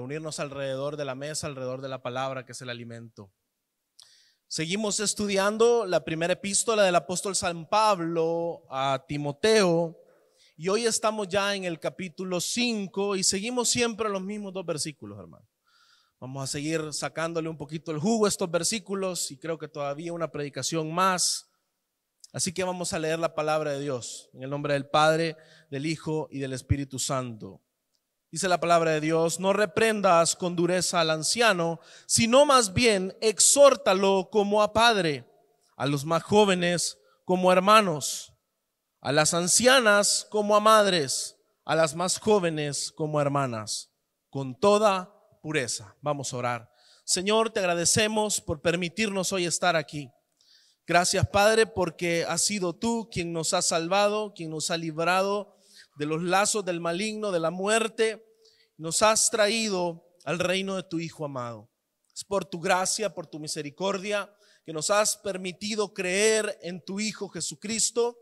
reunirnos alrededor de la mesa, alrededor de la palabra que es el alimento. Seguimos estudiando la primera epístola del apóstol San Pablo a Timoteo y hoy estamos ya en el capítulo 5 y seguimos siempre los mismos dos versículos, hermano. Vamos a seguir sacándole un poquito el jugo a estos versículos y creo que todavía una predicación más. Así que vamos a leer la palabra de Dios en el nombre del Padre, del Hijo y del Espíritu Santo. Dice la palabra de Dios: no reprendas con dureza al anciano, sino más bien exhórtalo como a padre, a los más jóvenes como hermanos, a las ancianas como a madres, a las más jóvenes como hermanas, con toda pureza. Vamos a orar. Señor, te agradecemos por permitirnos hoy estar aquí. Gracias, Padre, porque has sido tú quien nos ha salvado, quien nos ha librado de los lazos del maligno, de la muerte. Nos has traído al reino de tu Hijo amado. Es por tu gracia, por tu misericordia, que nos has permitido creer en tu Hijo Jesucristo,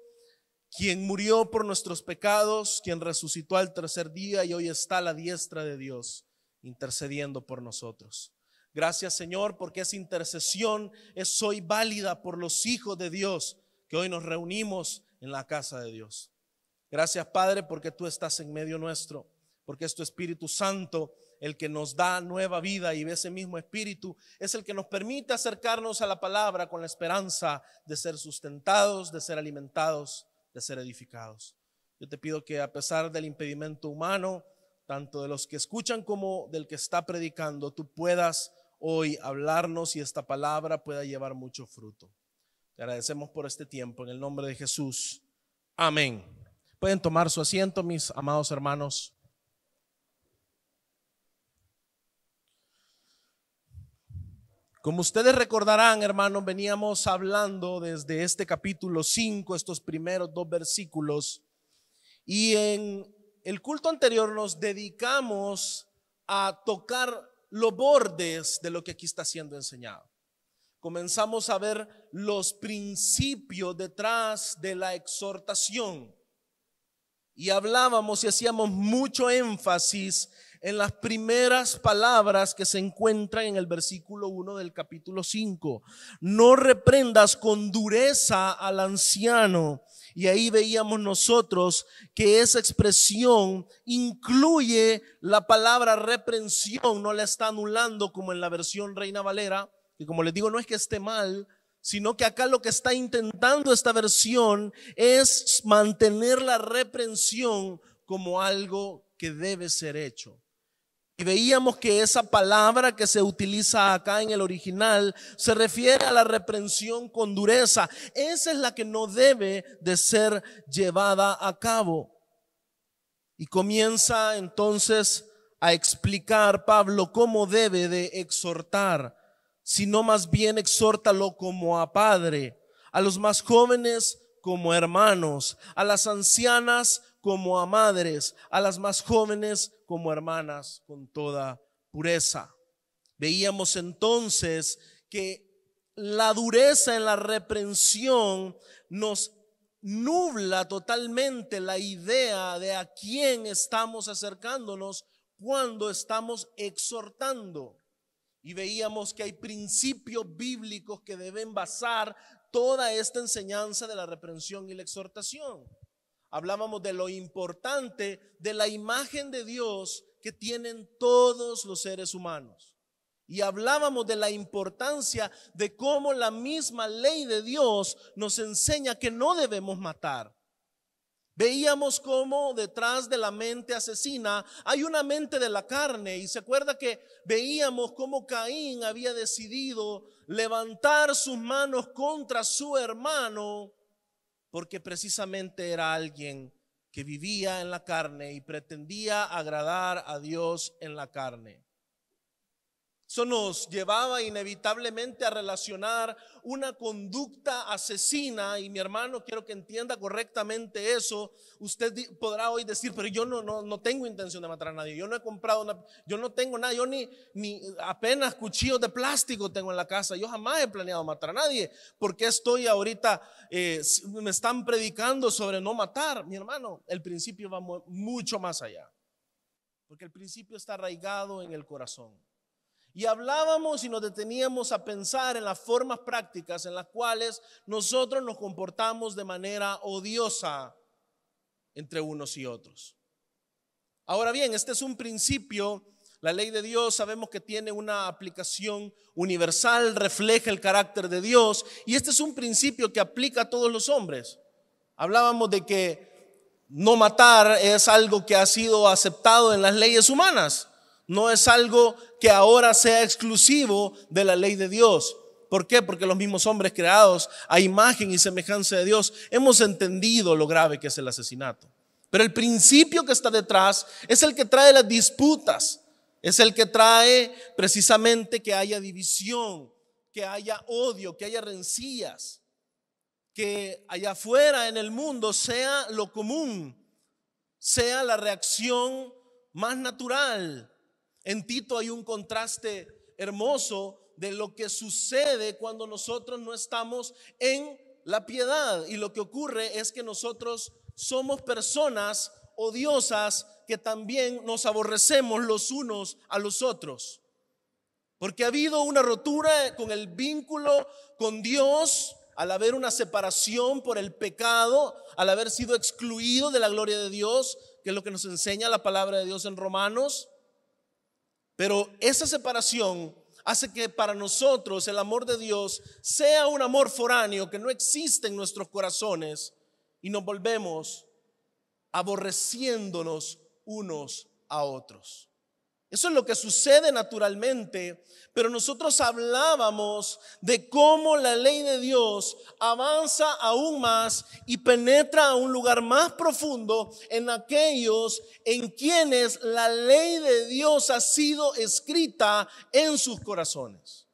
quien murió por nuestros pecados, quien resucitó al tercer día y hoy está a la diestra de Dios, intercediendo por nosotros. Gracias, Señor, porque esa intercesión es hoy válida por los hijos de Dios que hoy nos reunimos en la casa de Dios. Gracias, Padre, porque tú estás en medio nuestro, porque es tu Espíritu Santo el que nos da nueva vida y ese mismo Espíritu es el que nos permite acercarnos a la palabra con la esperanza de ser sustentados, de ser alimentados, de ser edificados. Yo te pido que a pesar del impedimento humano, tanto de los que escuchan como del que está predicando, tú puedas hoy hablarnos y esta palabra pueda llevar mucho fruto. Te agradecemos por este tiempo en el nombre de Jesús. Amén. Pueden tomar su asiento, mis amados hermanos. Como ustedes recordarán, hermanos, veníamos hablando desde este capítulo 5, estos primeros dos versículos, y en el culto anterior nos dedicamos a tocar los bordes de lo que aquí está siendo enseñado. Comenzamos a ver los principios detrás de la exhortación y hablábamos y hacíamos mucho énfasis en las primeras palabras que se encuentran en el versículo 1 del capítulo 5. No reprendas con dureza al anciano. Y ahí veíamos nosotros que esa expresión incluye la palabra reprensión, no la está anulando como en la versión Reina Valera, que como les digo no es que esté mal, sino que acá lo que está intentando esta versión es mantener la reprensión como algo que debe ser hecho. Y veíamos que esa palabra que se utiliza acá en el original se refiere a la reprensión con dureza. Esa es la que no debe de ser llevada a cabo. Y comienza entonces a explicar Pablo cómo debe de exhortar, sino más bien exhórtalo como a padre, a los más jóvenes como hermanos, a las ancianas como a madres, a las más jóvenes como hermanas, con toda pureza. Veíamos entonces que la dureza en la reprensión nos nubla totalmente la idea de a quién estamos acercándonos cuando estamos exhortando. Y veíamos que hay principios bíblicos que deben basar toda esta enseñanza de la reprensión y la exhortación. Hablábamos de lo importante de la imagen de Dios que tienen todos los seres humanos. Y hablábamos de la importancia de cómo la misma ley de Dios nos enseña que no debemos matar. Veíamos cómo detrás de la mente asesina hay una mente de la carne. Y se acuerda que veíamos cómo Caín había decidido levantar sus manos contra su hermano, porque precisamente era alguien que vivía en la carne y pretendía agradar a Dios en la carne. Eso nos llevaba inevitablemente a relacionar una conducta asesina. Y mi hermano, quiero que entienda correctamente eso. Usted podrá hoy decir, pero yo no tengo intención de matar a nadie. Yo no he comprado, yo no tengo nada. Yo ni apenas cuchillos de plástico tengo en la casa. Yo jamás he planeado matar a nadie. ¿Por qué estoy ahorita, me están predicando sobre no matar? Mi hermano, el principio va mucho más allá. porque el principio está arraigado en el corazón. Y hablábamos y nos deteníamos a pensar en las formas prácticas en las cuales nosotros nos comportamos de manera odiosa entre unos y otros. Ahora bien, este es un principio. La ley de Dios sabemos que tiene una aplicación universal, refleja el carácter de Dios, y este es un principio que aplica a todos los hombres. Hablábamos de que no matar es algo que ha sido aceptado en las leyes humanas, no es algo que ahora sea exclusivo de la ley de Dios. ¿Por qué? Porque los mismos hombres creados a imagen y semejanza de Dios hemos entendido lo grave que es el asesinato. Pero el principio que está detrás es el que trae las disputas, es el que trae precisamente que haya división, que haya odio, que haya rencillas, que allá afuera en el mundo sea lo común, sea la reacción más natural. En Tito hay un contraste hermoso de lo que sucede cuando nosotros no estamos en la piedad, y lo que ocurre es que nosotros somos personas odiosas que también nos aborrecemos los unos a los otros, porque ha habido una rotura con el vínculo con Dios al haber una separación por el pecado, al haber sido excluido de la gloria de Dios, que es lo que nos enseña la palabra de Dios en Romanos. Pero esa separación hace que para nosotros el amor de Dios sea un amor foráneo que no existe en nuestros corazones, y nos volvemos aborreciéndonos unos a otros. Eso es lo que sucede naturalmente, pero nosotros hablábamos de cómo la ley de Dios avanza aún más y penetra a un lugar más profundo en aquellos en quienes la ley de Dios ha sido escrita en sus corazones.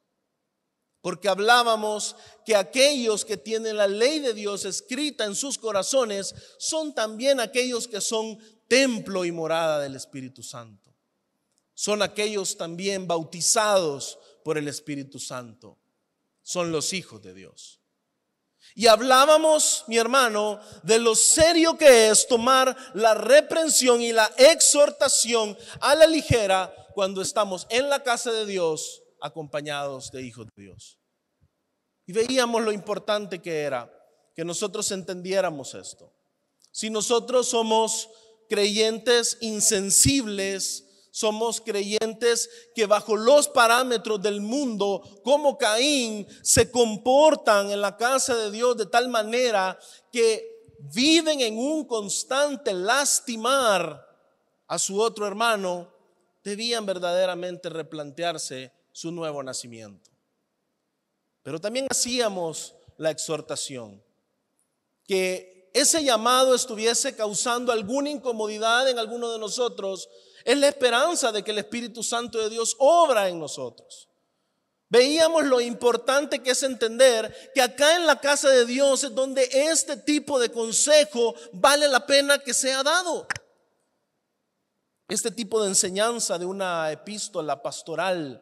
Porque hablábamos que aquellos que tienen la ley de Dios escrita en sus corazones son también aquellos que son templo y morada del Espíritu Santo. Son aquellos también bautizados por el Espíritu Santo. Son los hijos de Dios. Y hablábamos, mi hermano, de lo serio que es tomar la reprensión y la exhortación a la ligera cuando estamos en la casa de Dios acompañados de hijos de Dios. Y veíamos lo importante que era que nosotros entendiéramos esto. Si nosotros somos creyentes insensibles, somos creyentes que bajo los parámetros del mundo, como Caín, se comportan en la casa de Dios de tal manera que viven en un constante lastimar a su otro hermano, debían verdaderamente replantearse su nuevo nacimiento. Pero también hacíamos la exhortación que ese llamado estuviese causando alguna incomodidad en alguno de nosotros. Es la esperanza de que el Espíritu Santo de Dios obra en nosotros. Veíamos lo importante que es entender que acá en la casa de Dios es donde este tipo de consejo vale la pena que sea dado. Este tipo de enseñanza de una epístola pastoral,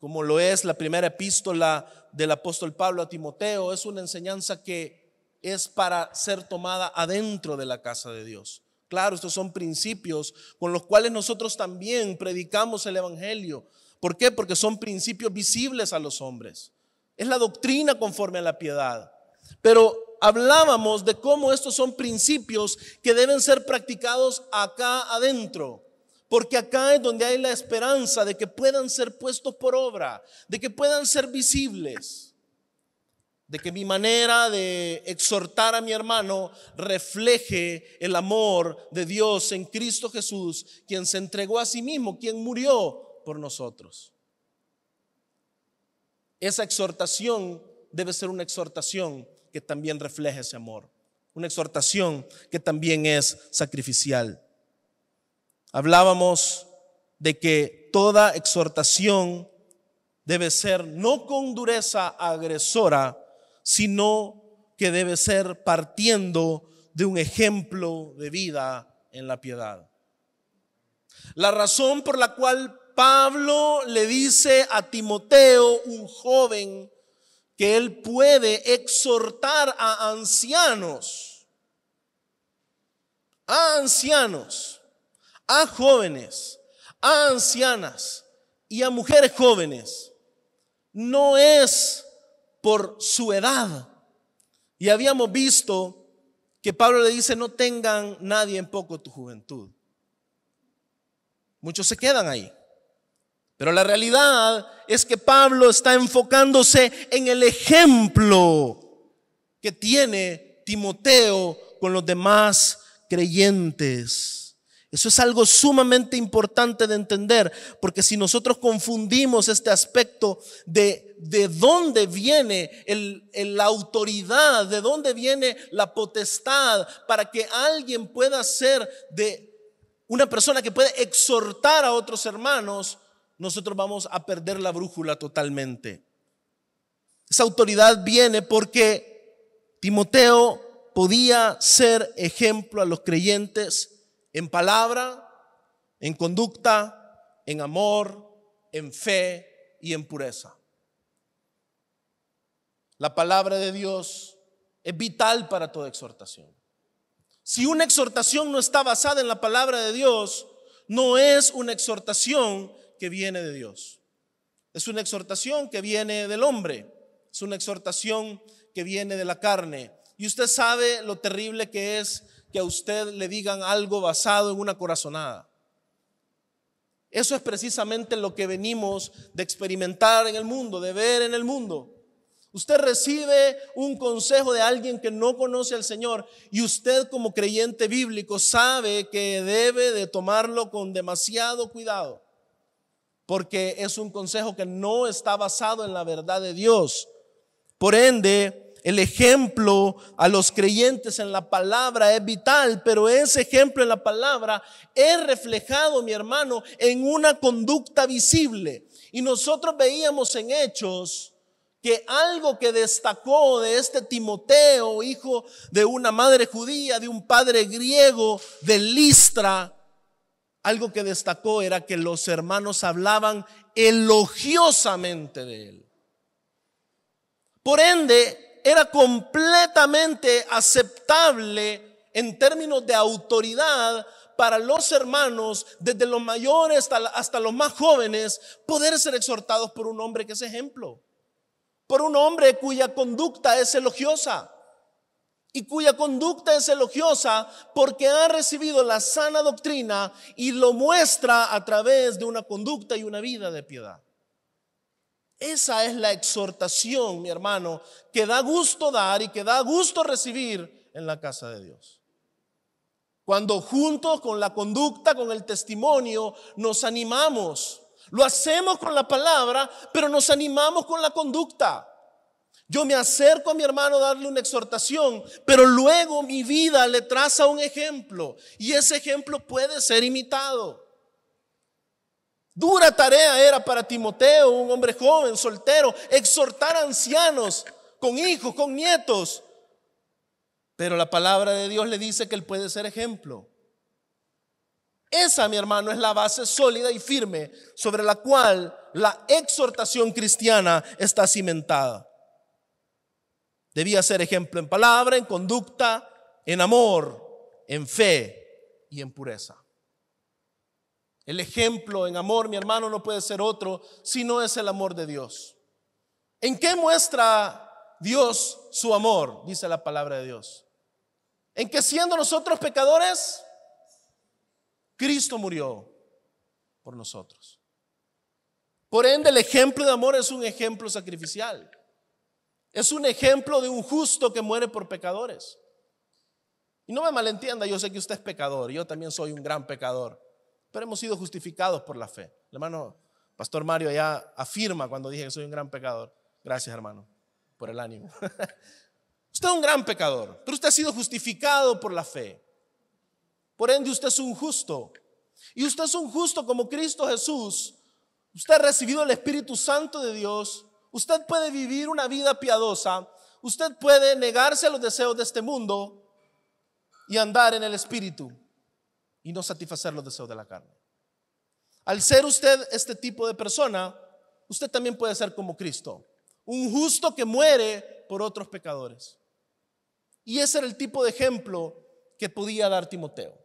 como lo es la primera epístola del apóstol Pablo a Timoteo, es una enseñanza que es para ser tomada adentro de la casa de Dios. Claro, estos son principios con los cuales nosotros también predicamos el evangelio. ¿Por qué? Porque son principios visibles a los hombres. Es la doctrina conforme a la piedad. Pero hablábamos de cómo estos son principios que deben ser practicados acá adentro. Porque acá es donde hay la esperanza de que puedan ser puestos por obra, de que puedan ser visibles. De que mi manera de exhortar a mi hermano refleje el amor de Dios en Cristo Jesús, quien se entregó a sí mismo, quien murió por nosotros. Esa exhortación debe ser una exhortación que también refleje ese amor, una exhortación que también es sacrificial. Hablábamos de que toda exhortación debe ser no con dureza agresora, sino que debe ser partiendo de un ejemplo de vida en la piedad. La razón por la cual Pablo le dice a Timoteo, un joven, que él puede exhortar a ancianos, a jóvenes, a ancianas y a mujeres jóvenes, no es por su edad. Y habíamos visto que Pablo le dice: no tengan nadie en poco tu juventud. Muchos se quedan ahí. Pero la realidad es que Pablo está enfocándose en el ejemplo que tiene Timoteo con los demás creyentes. Eso es algo sumamente importante de entender, porque si nosotros confundimos este aspecto de dónde viene la autoridad, de dónde viene la potestad para que alguien pueda ser de una persona que puede exhortar a otros hermanos, nosotros vamos a perder la brújula totalmente. Esa autoridad viene porque Timoteo podía ser ejemplo a los creyentes en palabra, en conducta, en amor, en fe y en pureza. La palabra de Dios es vital para toda exhortación. Si una exhortación no está basada en la palabra de Dios, no es una exhortación que viene de Dios. Es una exhortación que viene del hombre. Es una exhortación que viene de la carne. Y usted sabe lo terrible que es que a usted le digan algo basado en una corazonada. Eso es precisamente lo que venimos de experimentar en el mundo, de ver en el mundo. Usted recibe un consejo de alguien que no conoce al Señor y usted, como creyente bíblico, sabe que debe de tomarlo con demasiado cuidado, porque es un consejo que no está basado en la verdad de Dios. Por ende, el ejemplo a los creyentes en la palabra es vital, pero ese ejemplo en la palabra es reflejado, mi hermano, en una conducta visible. Y nosotros veíamos en Hechos que algo que destacó de este Timoteo, hijo de una madre judía, de un padre griego, de Listra, algo que destacó era que los hermanos hablaban elogiosamente de él. Por ende, era completamente aceptable en términos de autoridad para los hermanos, desde los mayores hasta los más jóvenes, poder ser exhortados por un hombre que es ejemplo, por un hombre cuya conducta es elogiosa. Y cuya conducta es elogiosa porque ha recibido la sana doctrina y lo muestra a través de una conducta y una vida de piedad. Esa es la exhortación, mi hermano, que da gusto dar y que da gusto recibir en la casa de Dios. Cuando juntos con la conducta, con el testimonio, nos animamos. Lo hacemos con la palabra, pero nos animamos con la conducta. Yo me acerco a mi hermano a darle una exhortación, pero luego mi vida le traza un ejemplo y ese ejemplo puede ser imitado. Dura tarea era para Timoteo, un hombre joven, soltero, exhortar a ancianos con hijos, con nietos. Pero la palabra de Dios le dice que él puede ser ejemplo. Esa, mi hermano, es la base sólida y firme sobre la cual la exhortación cristiana está cimentada. Debía ser ejemplo en palabra, en conducta, en amor, en fe y en pureza. El ejemplo en amor, mi hermano, no puede ser otro si no es el amor de Dios. ¿En qué muestra Dios su amor? Dice la palabra de Dios. En que siendo nosotros pecadores, Cristo murió por nosotros. Por ende, el ejemplo de amor es un ejemplo sacrificial. Es un ejemplo de un justo que muere por pecadores. Y no me malentienda, yo sé que usted es pecador, yo también soy un gran pecador, pero hemos sido justificados por la fe. El hermano Pastor Mario ya afirma cuando dije que soy un gran pecador. Gracias, hermano, por el ánimo. Usted es un gran pecador, pero usted ha sido justificado por la fe. Por ende, usted es un justo. Y usted es un justo como Cristo Jesús. Usted ha recibido el Espíritu Santo de Dios. Usted puede vivir una vida piadosa. Usted puede negarse a los deseos de este mundo y andar en el Espíritu y no satisfacer los deseos de la carne. Al ser usted este tipo de persona, usted también puede ser como Cristo, un justo que muere por otros pecadores. Y ese era el tipo de ejemplo que podía dar Timoteo.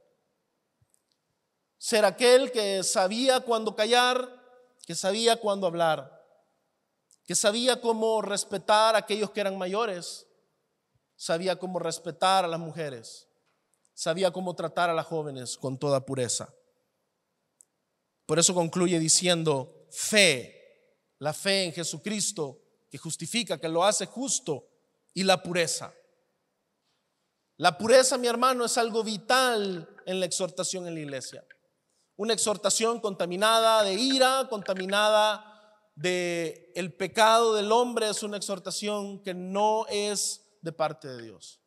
ser aquel que sabía cuándo callar, que sabía cuándo hablar, que sabía cómo respetar a aquellos que eran mayores, sabía cómo respetar a las mujeres, sabía cómo tratar a las jóvenes con toda pureza. Por eso concluye diciendo fe, la fe en Jesucristo que justifica, que lo hace justo, y la pureza. La pureza, mi hermano, es algo vital en la exhortación en la iglesia. Una exhortación contaminada de ira, contaminada de el pecado del hombre, es una exhortación que no es de parte de Dios.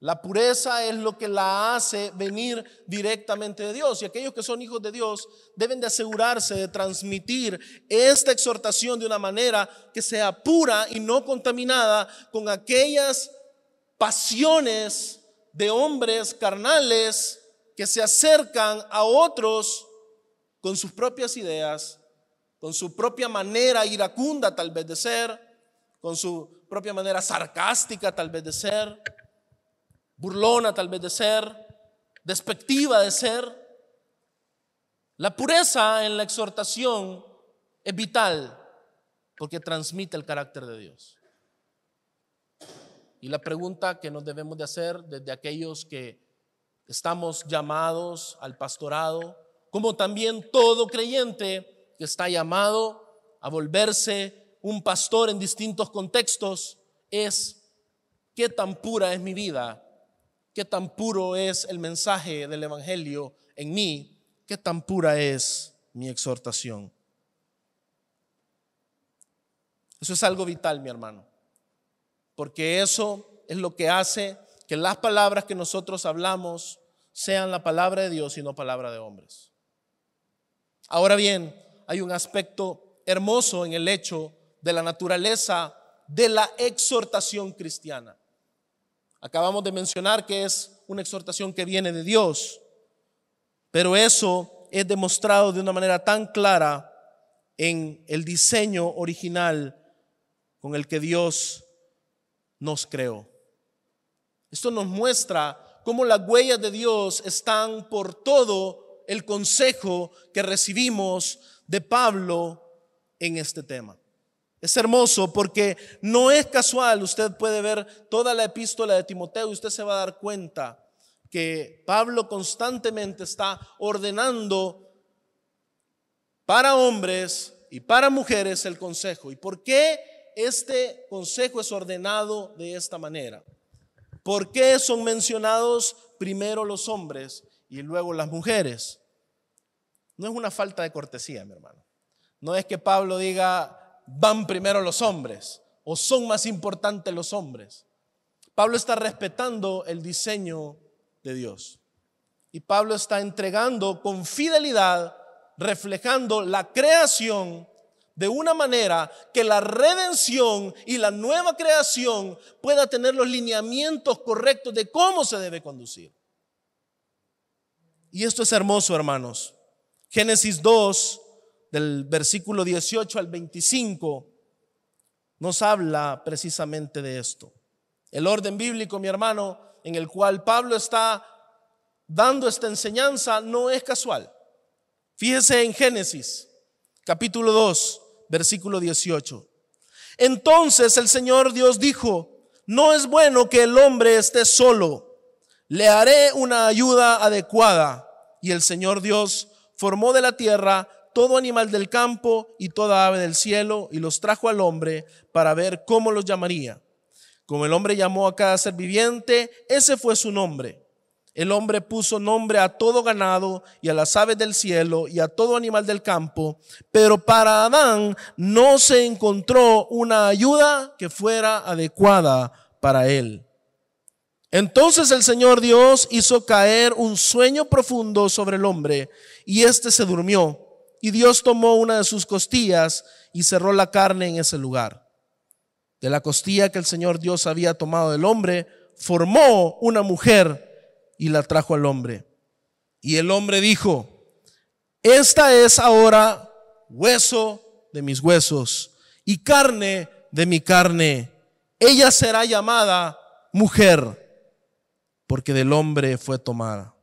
La pureza es lo que la hace venir directamente de Dios, y aquellos que son hijos de Dios deben de asegurarse de transmitir esta exhortación de una manera que sea pura y no contaminada con aquellas pasiones de hombres carnales que se acercan a otros con sus propias ideas, con su propia manera iracunda tal vez de ser, con su propia manera sarcástica tal vez de ser, burlona tal vez de ser, despectiva de ser. La pureza en la exhortación es vital porque transmite el carácter de Dios. Y la pregunta que nos debemos de hacer desde aquellos que estamos llamados al pastorado, como también todo creyente que está llamado a volverse un pastor en distintos contextos, es: ¿qué tan pura es mi vida? ¿Qué tan puro es el mensaje del evangelio en mí? ¿Qué tan pura es mi exhortación? Eso es algo vital, mi hermano, porque eso es lo que hace que las palabras que nosotros hablamos sean la palabra de Dios y no palabra de hombres. Ahora bien, hay un aspecto hermoso en el hecho de la naturaleza de la exhortación cristiana. Acabamos de mencionar que es una exhortación que viene de Dios, pero eso es demostrado de una manera tan clara en el diseño original con el que Dios nos creó. Esto nos muestra cómo las huellas de Dios están por todo el consejo que recibimos de Pablo en este tema. Es hermoso porque no es casual. Usted puede ver toda la epístola de Timoteo y usted se va a dar cuenta que Pablo constantemente está ordenando para hombres y para mujeres el consejo. ¿Y por qué este consejo es ordenado de esta manera? ¿Por qué son mencionados primero los hombres y luego las mujeres? No es una falta de cortesía, mi hermano. No es que Pablo diga: van primero los hombres o son más importantes los hombres. Pablo está respetando el diseño de Dios. Y Pablo está entregando con fidelidad, reflejando la creación de una manera que la redención y la nueva creación pueda tener los lineamientos correctos de cómo se debe conducir. Y esto es hermoso, hermanos. Génesis 2, del versículo 18 al 25, nos habla precisamente de esto. El orden bíblico, mi hermano, en el cual Pablo está dando esta enseñanza no es casual. Fíjese en Génesis, capítulo 2, versículo 18. Entonces el Señor Dios dijo: no es bueno que el hombre esté solo, le haré una ayuda adecuada. Y el Señor Dios formó de la tierra todo animal del campo y toda ave del cielo y los trajo al hombre para ver cómo los llamaría. Como el hombre llamó a cada ser viviente, ese fue su nombre. El hombre puso nombre a todo ganado y a las aves del cielo y a todo animal del campo, pero para Adán no se encontró una ayuda que fuera adecuada para él. Entonces el Señor Dios hizo caer un sueño profundo sobre el hombre y éste se durmió. Y Dios tomó una de sus costillas y cerró la carne en ese lugar. De la costilla que el Señor Dios había tomado del hombre, formó una mujer y la trajo al hombre. Y el hombre dijo: esta es ahora hueso de mis huesos y carne de mi carne. Ella será llamada mujer, porque del hombre fue tomada.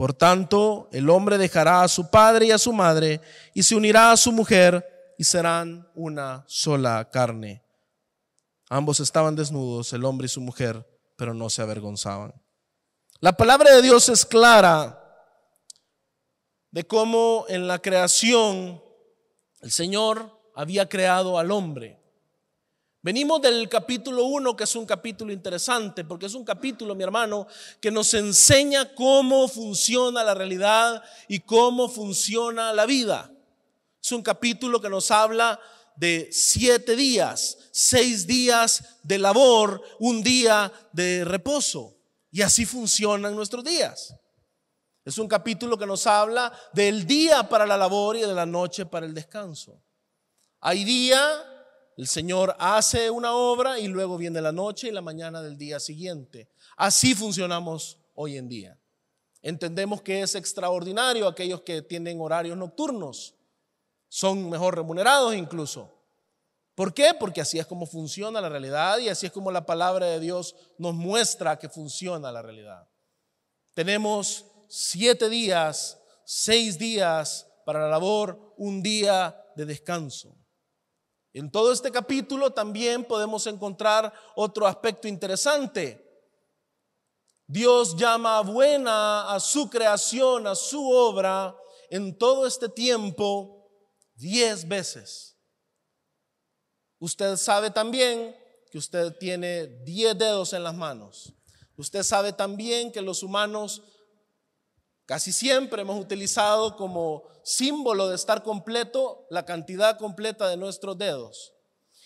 Por tanto, el hombre dejará a su padre y a su madre y se unirá a su mujer y serán una sola carne. Ambos estaban desnudos, el hombre y su mujer, pero no se avergonzaban. La palabra de Dios es clara de cómo en la creación el Señor había creado al hombre. Venimos del capítulo 1, que es un capítulo interesante, porque es un capítulo, mi hermano, que nos enseña cómo funciona la realidad y cómo funciona la vida. Es un capítulo que nos habla de 7 días, 6 días de labor, un día de reposo. Y así funcionan nuestros días. Es un capítulo que nos habla del día para la labor y de la noche para el descanso. Hay día, el Señor hace una obra y luego viene la noche y la mañana del día siguiente. Así funcionamos hoy en día. Entendemos que es extraordinario aquellos que tienen horarios nocturnos. Son mejor remunerados incluso. ¿Por qué? Porque así es como funciona la realidad y así es como la palabra de Dios nos muestra que funciona la realidad. Tenemos 7 días, 6 días para la labor, un día de descanso. En todo este capítulo también podemos encontrar otro aspecto interesante. Dios llama buena a su creación, a su obra, en todo este tiempo 10 veces. Usted sabe también que usted tiene 10 dedos en las manos. Usted sabe también que los humanos casi siempre hemos utilizado como símbolo de estar completo la cantidad completa de nuestros dedos.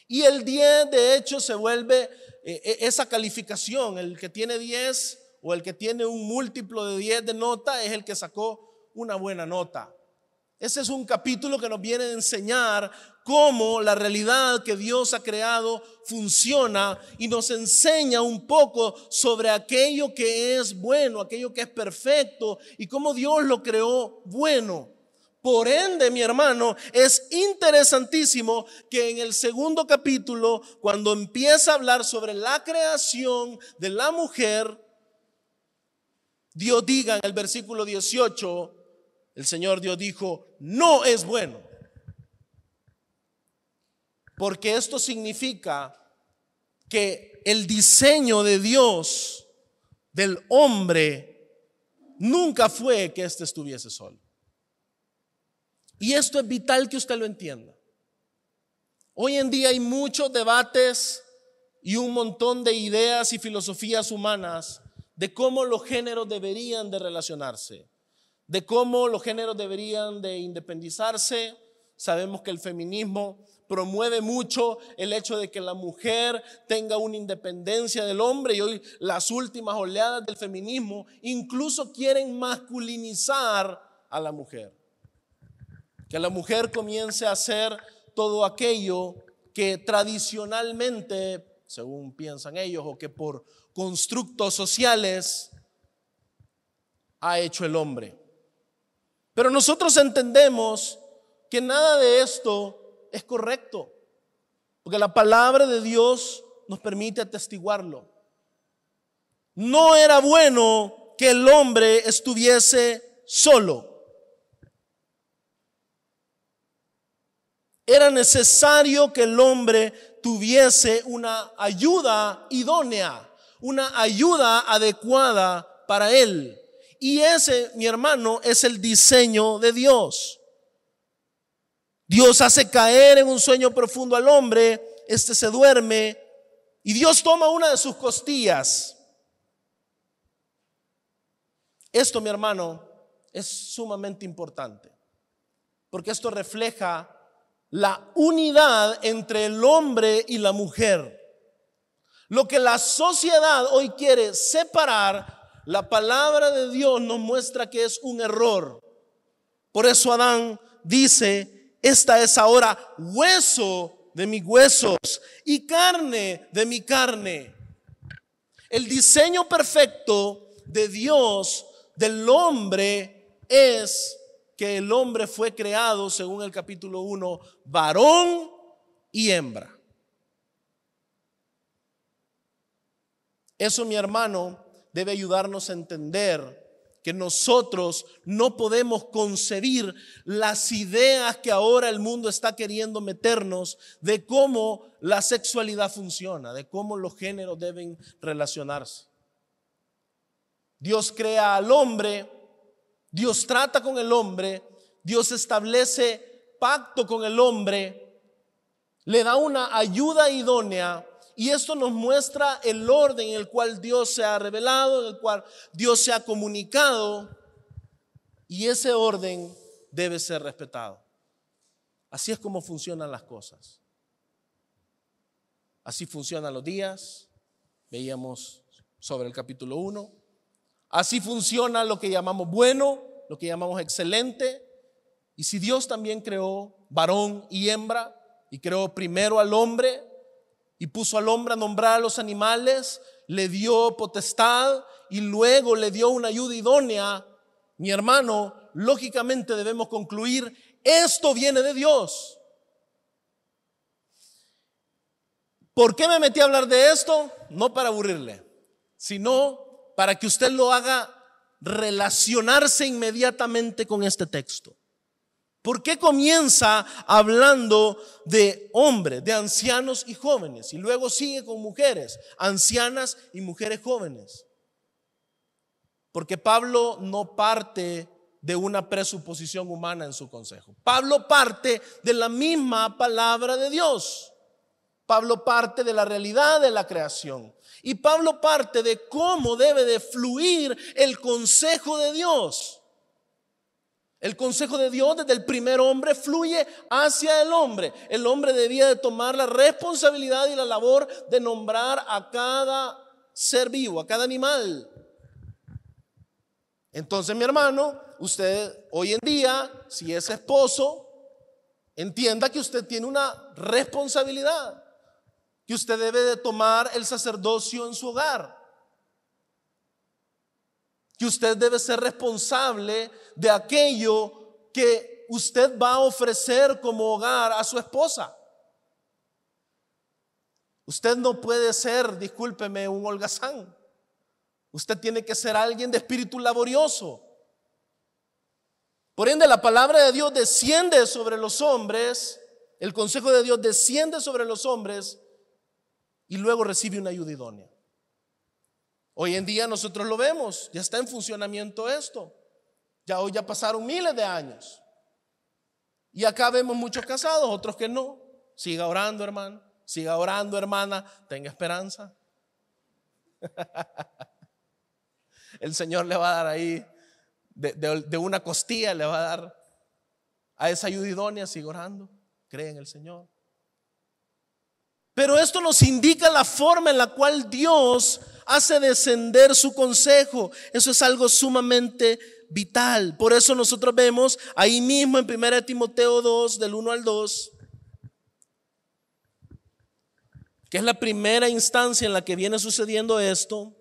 Y el 10 de hecho se vuelve esa calificación. El que tiene 10 o el que tiene un múltiplo de 10 de nota es el que sacó una buena nota. Ese es un capítulo que nos viene a enseñar cómo la realidad que Dios ha creado funciona y nos enseña un poco sobre aquello que es bueno, aquello que es perfecto y cómo Dios lo creó bueno. Por ende, mi hermano, es interesantísimo que en el segundo capítulo, cuando empieza a hablar sobre la creación de la mujer, Dios diga en el versículo 18, el Señor Dios dijo, no es bueno. Porque esto significa que el diseño de Dios del hombre nunca fue que éste estuviese solo. Y esto es vital que usted lo entienda. Hoy en día hay muchos debates y un montón de ideas y filosofías humanas de cómo los géneros deberían de relacionarse, de cómo los géneros deberían de independizarse. Sabemos que el feminismo promueve mucho el hecho de que la mujer tenga una independencia del hombre, y hoy las últimas oleadas del feminismo incluso quieren masculinizar a la mujer. Que la mujer comience a hacer todo aquello que tradicionalmente, según piensan ellos, o que por constructos sociales ha hecho el hombre. Pero nosotros entendemos que nada de esto es correcto, porque la palabra de Dios nos permite atestiguarlo. No era bueno que el hombre estuviese solo. Era necesario que el hombre tuviese una ayuda idónea, una ayuda adecuada para él. Y ese, mi hermano, es el diseño de Dios. Dios hace caer en un sueño profundo al hombre, este se duerme y Dios toma una de sus costillas. Esto, mi hermano, es sumamente importante, porque esto refleja la unidad entre el hombre y la mujer. Lo que la sociedad hoy quiere separar, la palabra de Dios nos muestra que es un error. Por eso Adán dice, esta es ahora hueso de mis huesos y carne de mi carne. El diseño perfecto de Dios del hombre es que el hombre fue creado, según el capítulo 1, varón y hembra. Eso, mi hermano, debe ayudarnos a entender que nosotros no podemos concebir las ideas que ahora el mundo está queriendo meternos de cómo la sexualidad funciona, de cómo los géneros deben relacionarse. Dios crea al hombre, Dios trata con el hombre, Dios establece pacto con el hombre, le da una ayuda idónea. Y esto nos muestra el orden en el cual Dios se ha revelado, en el cual Dios se ha comunicado, y ese orden debe ser respetado. Así es como funcionan las cosas. Así funcionan los días, veíamos sobre el capítulo 1. Así funciona lo que llamamos bueno, lo que llamamos excelente. Y si Dios también creó varón y hembra, y creó primero al hombre, y puso al hombre a nombrar a los animales, le dio potestad y luego le dio una ayuda idónea, mi hermano, lógicamente debemos concluir, esto viene de Dios. ¿Por qué me metí a hablar de esto? No para aburrirle, sino para que usted lo haga relacionarse inmediatamente con este texto. ¿Por qué comienza hablando de hombres, de ancianos y jóvenes? Y luego sigue con mujeres, ancianas y mujeres jóvenes. Porque Pablo no parte de una presuposición humana en su consejo. Pablo parte de la misma palabra de Dios. Pablo parte de la realidad de la creación. Y Pablo parte de cómo debe de fluir el consejo de Dios. El consejo de Dios desde el primer hombre fluye hacia el hombre. El hombre debía de tomar la responsabilidad y la labor de nombrar a cada ser vivo, a cada animal. Entonces, mi hermano, usted hoy en día, si es esposo, entienda que usted tiene una responsabilidad, que usted debe de tomar el sacerdocio en su hogar, que usted debe ser responsable de aquello que usted va a ofrecer como hogar a su esposa. Usted no puede ser, discúlpeme, un holgazán. Usted tiene que ser alguien de espíritu laborioso. Por ende, la palabra de Dios desciende sobre los hombres, el consejo de Dios desciende sobre los hombres y luego recibe una ayuda idónea. Hoy en día nosotros lo vemos, ya está en funcionamiento esto. Ya hoy ya pasaron miles de años. Y acá vemos muchos casados, otros que no. Siga orando, hermano. Siga orando, hermana. Tenga esperanza. El Señor le va a dar ahí, de una costilla le va a dar a esa ayuda idónea. Siga orando. Cree en el Señor. Pero esto nos indica la forma en la cual Dios hace descender su consejo. Eso es algo sumamente vital. Por eso nosotros vemos ahí mismo en 1 Timoteo 2, del 1 al 2, que es la primera instancia en la que viene sucediendo esto.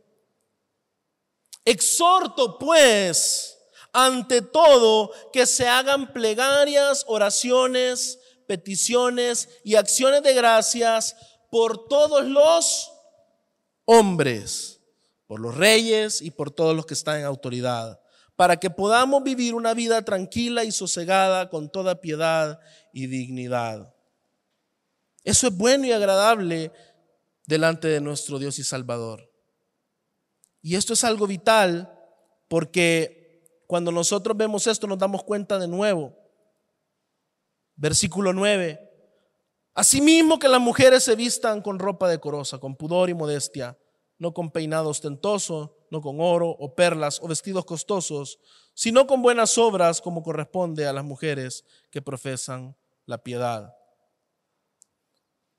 Exhorto pues ante todo que se hagan plegarias, oraciones, peticiones y acciones de gracias por todos los hombres, por los reyes y por todos los que están en autoridad, para que podamos vivir una vida tranquila y sosegada con toda piedad y dignidad. Eso es bueno y agradable delante de nuestro Dios y Salvador. Y esto es algo vital porque cuando nosotros vemos esto nos damos cuenta de nuevo. Versículo 9. Asimismo que las mujeres se vistan con ropa decorosa, con pudor y modestia, no con peinado ostentoso, no con oro o perlas o vestidos costosos, sino con buenas obras como corresponde a las mujeres que profesan la piedad.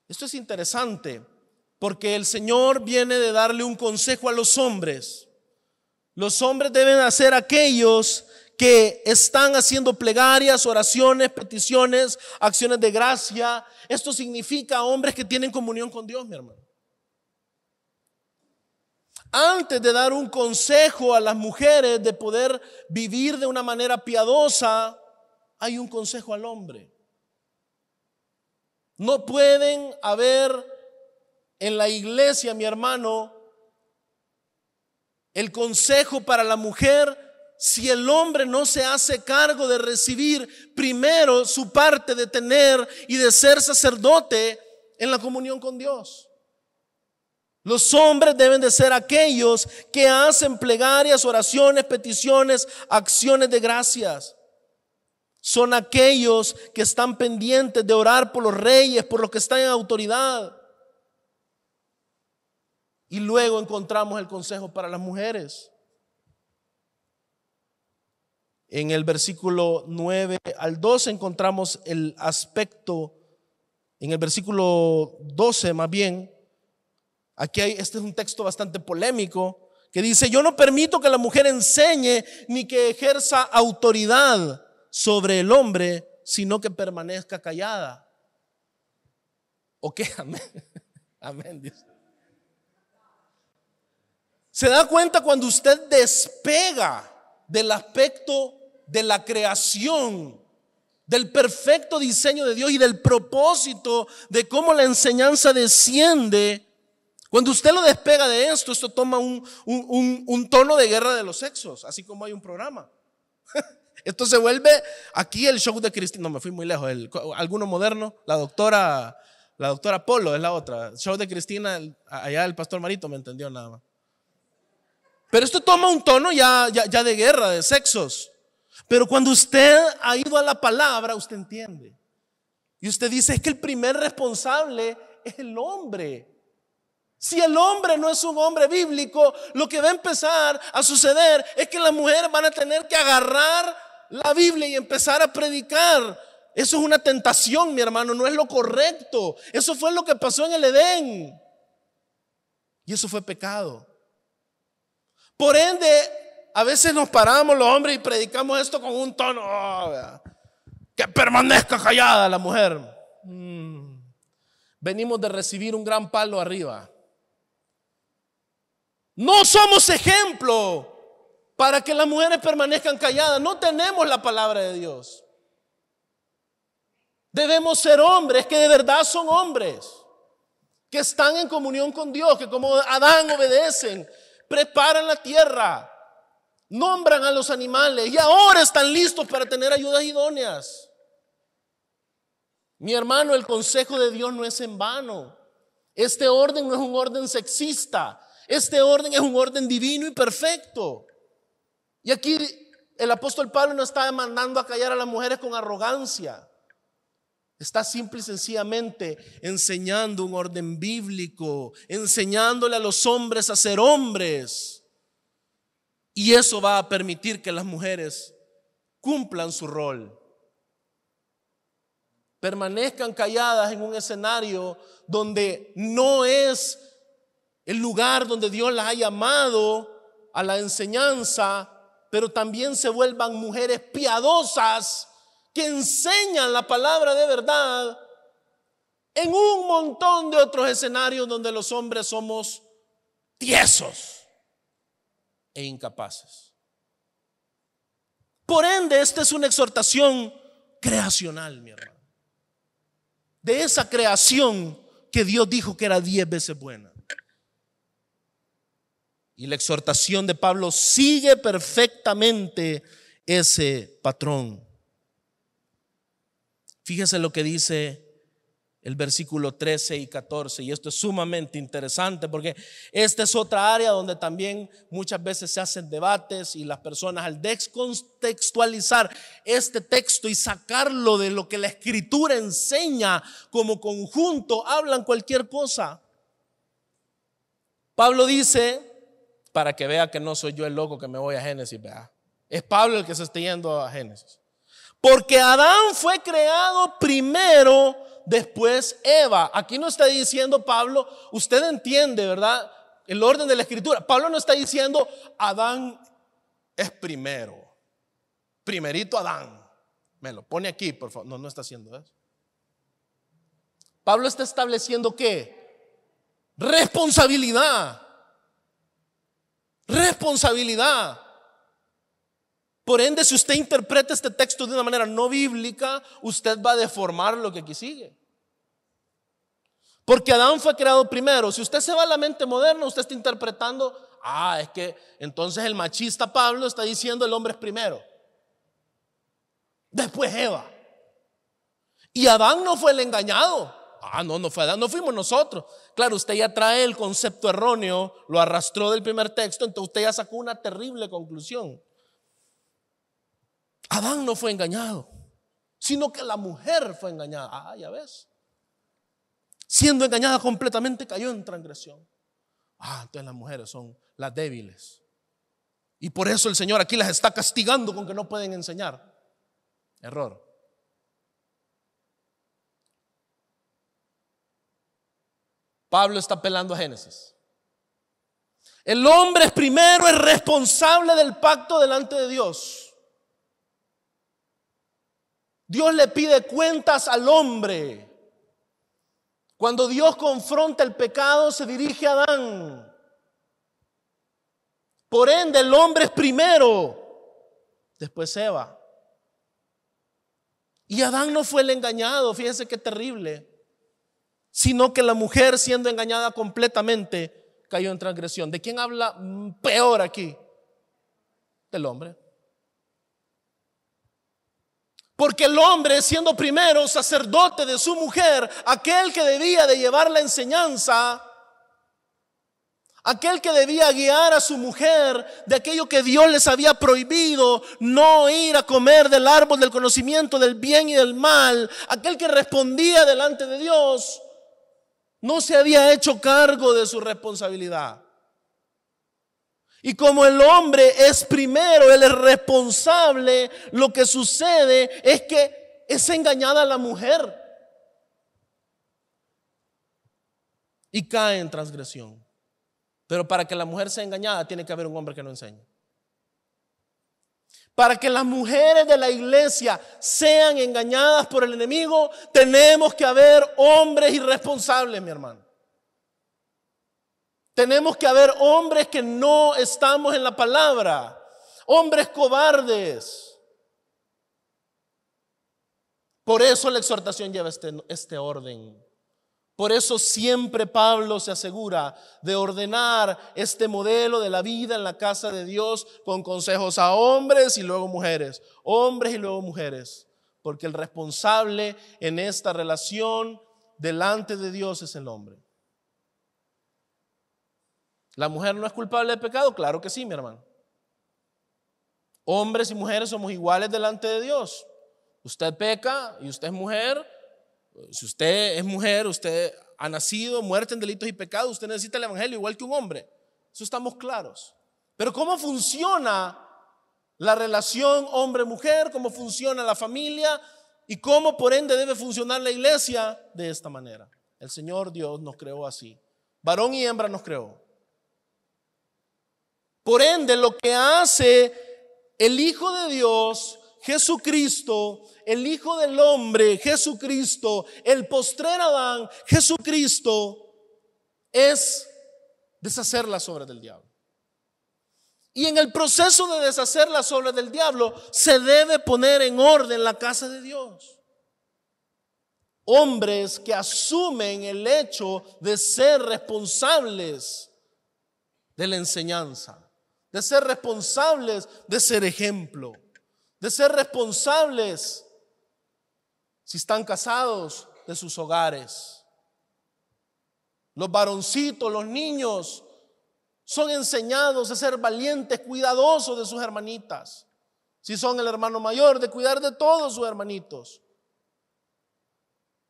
Esto es interesante porque el Señor viene de darle un consejo a los hombres. Los hombres deben hacer aquellos que están haciendo plegarias, oraciones, peticiones, acciones de gracia. Esto significa hombres que tienen comunión con Dios, mi hermano. Antes de dar un consejo a las mujeres de poder vivir de una manera piadosa, hay un consejo al hombre. No pueden haber en la iglesia, mi hermano, el consejo para la mujer si el hombre no se hace cargo de recibir primero su parte de tener y de ser sacerdote en la comunión con Dios? Los hombres deben de ser aquellos que hacen plegarias, oraciones, peticiones, acciones de gracias. Son aquellos que están pendientes de orar por los reyes, por los que están en autoridad. Y luego encontramos el consejo para las mujeres. En el versículo 9 al 12 encontramos el aspecto, en el versículo 12 más bien, aquí este es un texto bastante polémico, que dice: yo no permito que la mujer enseñe ni que ejerza autoridad sobre el hombre, sino que permanezca callada. ¿O qué? Amén. Amén, Dios. ¿Se da cuenta cuando usted despega del aspecto de la creación, del perfecto diseño de Dios y del propósito de cómo la enseñanza desciende? Cuando usted lo despega de esto toma un tono de guerra de los sexos, así como hay un programa. Esto se vuelve aquí el show de Cristina. No, me fui muy lejos. Alguno moderno, la doctora Polo es la otra. El show de Cristina, allá el pastor Marito me entendió nada más. Pero esto toma un tono ya de guerra, de sexos. Pero cuando usted ha ido a la palabra, usted entiende. Y usted dice: es que el primer responsable es el hombre. Si el hombre no es un hombre bíblico, lo que va a empezar a suceder es que las mujeres van a tener que agarrar la Biblia y empezar a predicar. Eso es una tentación, mi hermano, no es lo correcto. Eso fue lo que pasó en el Edén. Y eso fue pecado. Por ende, a veces nos paramos los hombres y predicamos esto con un tono: que permanezca callada la mujer. Venimos de recibir un gran palo arriba. No somos ejemplo para que las mujeres permanezcan calladas. No tenemos la palabra de Dios. Debemos ser hombres que de verdad son hombres, que están en comunión con Dios, que como Adán obedecen, preparan la tierra, nombran a los animales y ahora están listos para tener ayudas idóneas. Mi hermano, el consejo de Dios no es en vano. Este orden no es un orden sexista. Este orden es un orden divino y perfecto. Y aquí el apóstol Pablo no está mandando a callar a las mujeres con arrogancia. Está simple y sencillamente enseñando un orden bíblico, enseñándole a los hombres a ser hombres. Y eso va a permitir que las mujeres cumplan su rol. Permanezcan calladas en un escenario donde no es el lugar donde Dios las ha llamado a la enseñanza, pero también se vuelvan mujeres piadosas que enseñan la palabra de verdad en un montón de otros escenarios donde los hombres somos tiesos e incapaces. Por ende, esta es una exhortación creacional, mi hermano. De esa creación que Dios dijo que era 10 veces buena. Y la exhortación de Pablo sigue perfectamente ese patrón. Fíjese lo que dice el versículo 13 y 14, y esto es sumamente interesante porque esta es otra área donde también muchas veces se hacen debates y las personas, al descontextualizar este texto y sacarlo de lo que la Escritura enseña como conjunto, hablan cualquier cosa. Pablo dice, para que vea que no soy yo el loco que me voy a Génesis, vea, es Pablo el que se está yendo a Génesis. Porque Adán fue creado primero, después Eva. Aquí no está diciendo Pablo, usted entiende, ¿verdad? El orden de la Escritura. Pablo no está diciendo Adán es primero. Primerito Adán. Me lo pone aquí, por favor. No está haciendo eso. Pablo está estableciendo ¿qué? Responsabilidad. Responsabilidad. Por ende, si usted interpreta este texto de una manera no bíblica, usted va a deformar lo que aquí sigue. Porque Adán fue creado primero. Si usted se va a la mente moderna, usted está interpretando Es que entonces el machista Pablo está diciendo el hombre es primero, después Eva. Y Adán no fue el engañado. No fue Adán, no fuimos nosotros. Claro, usted ya trae el concepto erróneo, lo arrastró del primer texto, entonces usted ya sacó una terrible conclusión. Adán no fue engañado, sino que la mujer fue engañada. Ya ves. Siendo engañada completamente cayó en transgresión. Entonces las mujeres son las débiles. Y por eso el Señor aquí las está castigando con que no pueden enseñar. Error. Pablo está apelando a Génesis. El hombre es primero, es responsable del pacto delante de Dios. Dios le pide cuentas al hombre. Cuando Dios confronta el pecado, se dirige a Adán. Por ende, el hombre es primero, después Eva. Y Adán no fue el engañado, fíjense qué terrible, sino que la mujer, siendo engañada completamente, cayó en transgresión. ¿De quién habla peor aquí? Del hombre. Porque el hombre, siendo primero sacerdote de su mujer, aquel que debía de llevar la enseñanza, aquel que debía guiar a su mujer de aquello que Dios les había prohibido, no ir a comer del árbol del conocimiento del bien y del mal, aquel que respondía delante de Dios, no se había hecho cargo de su responsabilidad. Y como el hombre es primero, él es responsable, lo que sucede es que es engañada la mujer y cae en transgresión. Pero para que la mujer sea engañada tiene que haber un hombre que no enseñe. Para que las mujeres de la iglesia sean engañadas por el enemigo, tenemos que haber hombres irresponsables, mi hermano. Tenemos que haber hombres que no estamos en la palabra, hombres cobardes. Por eso la exhortación lleva este orden. Por eso siempre Pablo se asegura de ordenar este modelo de la vida en la casa de Dios con consejos a hombres y luego mujeres, hombres y luego mujeres, porque el responsable en esta relación delante de Dios es el hombre. ¿La mujer no es culpable de pecado? Claro que sí, mi hermano. Hombres y mujeres somos iguales delante de Dios. Usted peca y usted es mujer. Si usted es mujer, usted ha nacido, muerta en delitos y pecados, usted necesita el evangelio igual que un hombre. Eso estamos claros. Pero ¿cómo funciona la relación hombre-mujer? ¿Cómo funciona la familia? ¿Y cómo por ende debe funcionar la iglesia? De esta manera. El Señor Dios nos creó así. Varón y hembra nos creó. Por ende, lo que hace el Hijo de Dios, Jesucristo, el Hijo del hombre, Jesucristo, el postrer Adán, Jesucristo, es deshacer las obras del diablo. Y en el proceso de deshacer las obras del diablo, se debe poner en orden la casa de Dios. Hombres que asumen el hecho de ser responsables de la enseñanza, de ser responsables de ser ejemplo, de ser responsables, si están casados, de sus hogares. Los varoncitos, los niños son enseñados a ser valientes, cuidadosos de sus hermanitas. Si son el hermano mayor, de cuidar de todos sus hermanitos.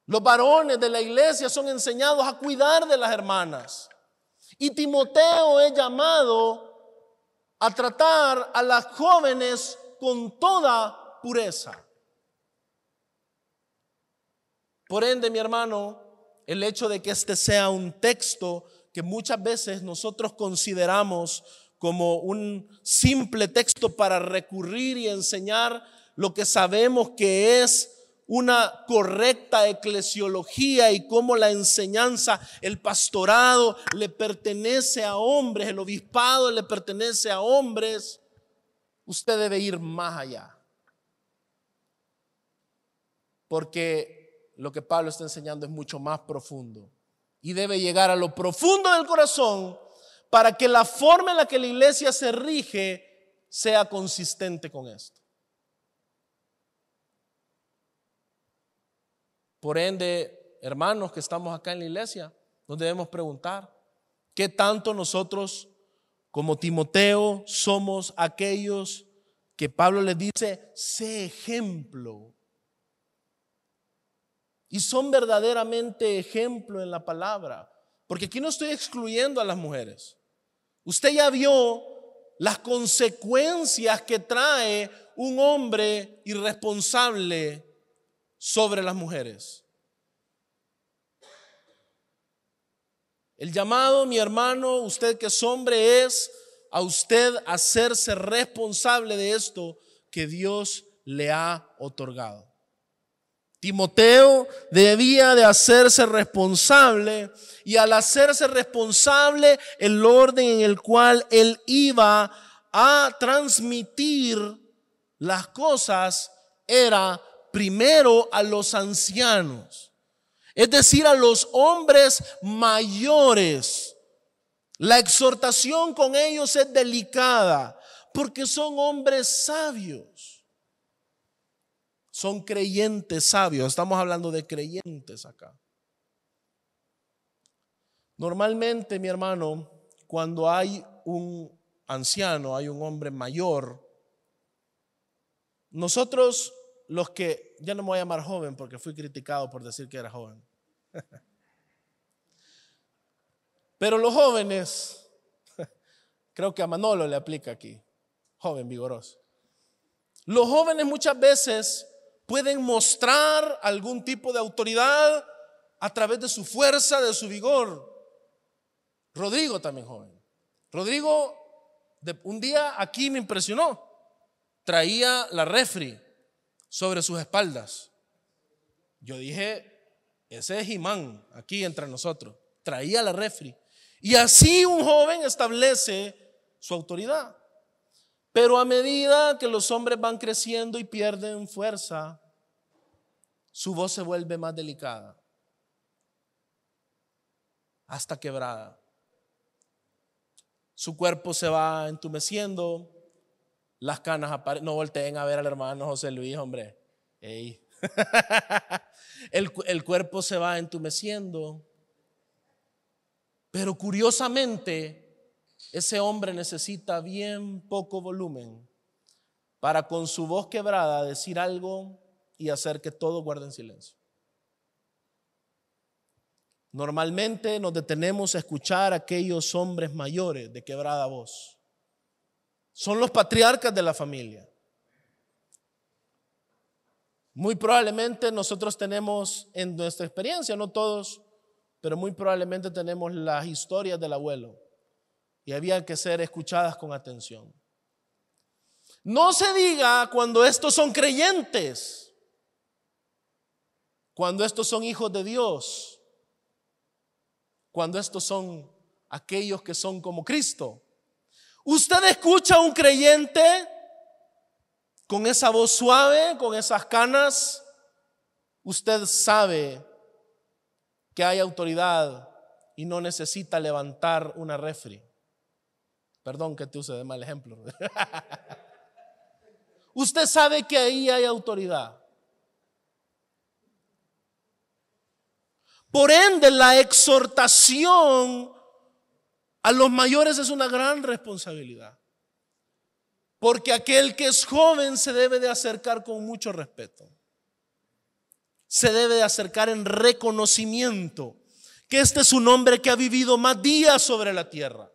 Los varones de la iglesia son enseñados a cuidar de las hermanas. Y Timoteo es llamado a tratar a las jóvenes con toda pureza. Por ende, mi hermano, el hecho de que este sea un texto que muchas veces nosotros consideramos como un simple texto para recurrir y enseñar lo que sabemos que es una correcta eclesiología y cómo la enseñanza, el pastorado le pertenece a hombres, el obispado le pertenece a hombres, usted debe ir más allá. Porque lo que Pablo está enseñando es mucho más profundo y debe llegar a lo profundo del corazón para que la forma en la que la iglesia se rige sea consistente con esto. Por ende, hermanos que estamos acá en la iglesia, nos debemos preguntar, ¿qué tanto nosotros como Timoteo somos aquellos que Pablo les dice, sé ejemplo? Y son verdaderamente ejemplo en la palabra. Porque aquí no estoy excluyendo a las mujeres. Usted ya vio las consecuencias que trae un hombre irresponsable sobre las mujeres. El llamado, mi hermano, usted que es hombre, es a usted hacerse responsable de esto que Dios le ha otorgado. Timoteo debía de hacerse responsable, y al hacerse responsable, el orden en el cual él iba a transmitir las cosas era primero a los ancianos, es decir, a los hombres mayores. La exhortación con ellos es delicada porque son hombres sabios. Son creyentes sabios. Estamos hablando de creyentes acá. Normalmente, mi hermano, cuando hay un anciano, hay un hombre mayor, nosotros los que, ya no me voy a llamar joven porque fui criticado por decir que era joven. Pero los jóvenes, creo que a Manolo le aplica aquí, joven vigoroso. Los jóvenes muchas veces pueden mostrar algún tipo de autoridad a través de su fuerza, de su vigor. Rodrigo también joven. Rodrigo un día aquí me impresionó. Traía la refri sobre sus espaldas. Yo dije, ese es Jimán aquí entre nosotros. Traía la refri. Y así un joven establece su autoridad. Pero a medida que los hombres van creciendo y pierden fuerza, su voz se vuelve más delicada, hasta quebrada. Su cuerpo se va entumeciendo, las canas aparecen. No volteen a ver al hermano José Luis, hombre. Ey. El cuerpo se va entumeciendo. Pero curiosamente, ese hombre necesita bien poco volumen para con su voz quebrada decir algo y hacer que todos guarden silencio. Normalmente nos detenemos a escuchar a aquellos hombres mayores de quebrada voz. Son los patriarcas de la familia. Muy probablemente nosotros tenemos en nuestra experiencia, no todos, pero muy probablemente tenemos las historias del abuelo y había que ser escuchadas con atención. No se diga cuando estos son creyentes, cuando estos son hijos de Dios, cuando estos son aquellos que son como Cristo. Usted escucha a un creyente con esa voz suave, con esas canas, usted sabe que hay autoridad y no necesita levantar una refri. Perdón que te use de mal ejemplo. Usted sabe que ahí hay autoridad. Por ende, la exhortación a los mayores es una gran responsabilidad. Porque aquel que es joven se debe de acercar con mucho respeto. Se debe de acercar en reconocimiento que este es un hombre que ha vivido más días sobre la tierra.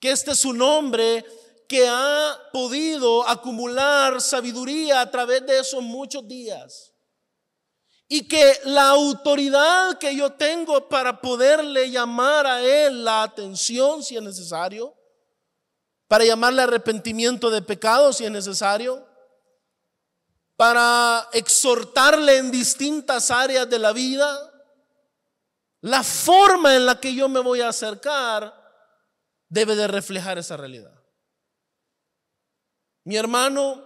Que este es un hombre que ha podido acumular sabiduría a través de esos muchos días. Y que la autoridad que yo tengo para poderle llamar a él la atención si es necesario, para llamarle arrepentimiento de pecados si es necesario, para exhortarle en distintas áreas de la vida, la forma en la que yo me voy a acercar debe de reflejar esa realidad. Mi hermano,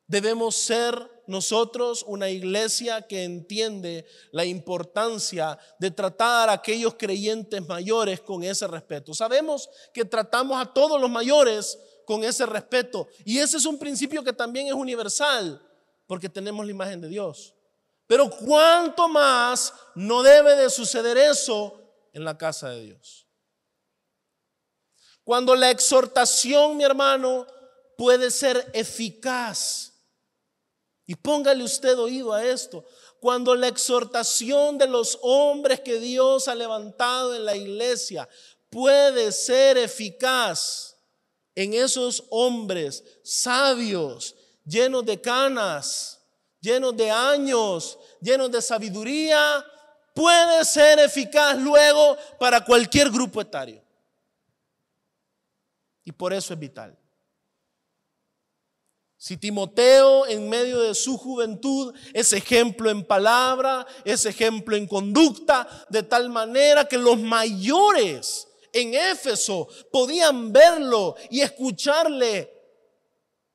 debemos ser nosotros una iglesia que entiende la importancia de tratar a aquellos creyentes mayores con ese respeto. Sabemos que tratamos a todos los mayores con ese respeto, y ese es un principio que también es universal, porque tenemos la imagen de Dios. Pero cuánto más no debe de suceder eso en la casa de Dios. Cuando la exhortación, mi hermano, puede ser eficaz. Y póngale usted oído a esto. Cuando la exhortación de los hombres que Dios ha levantado en la iglesia puede ser eficaz en esos hombres sabios, llenos de canas, llenos de años, llenos de sabiduría, puede ser eficaz luego para cualquier grupo etario. Y por eso es vital. Si Timoteo en medio de su juventud es ejemplo en palabra, es ejemplo en conducta, de tal manera que los mayores en Éfeso podían verlo y escucharle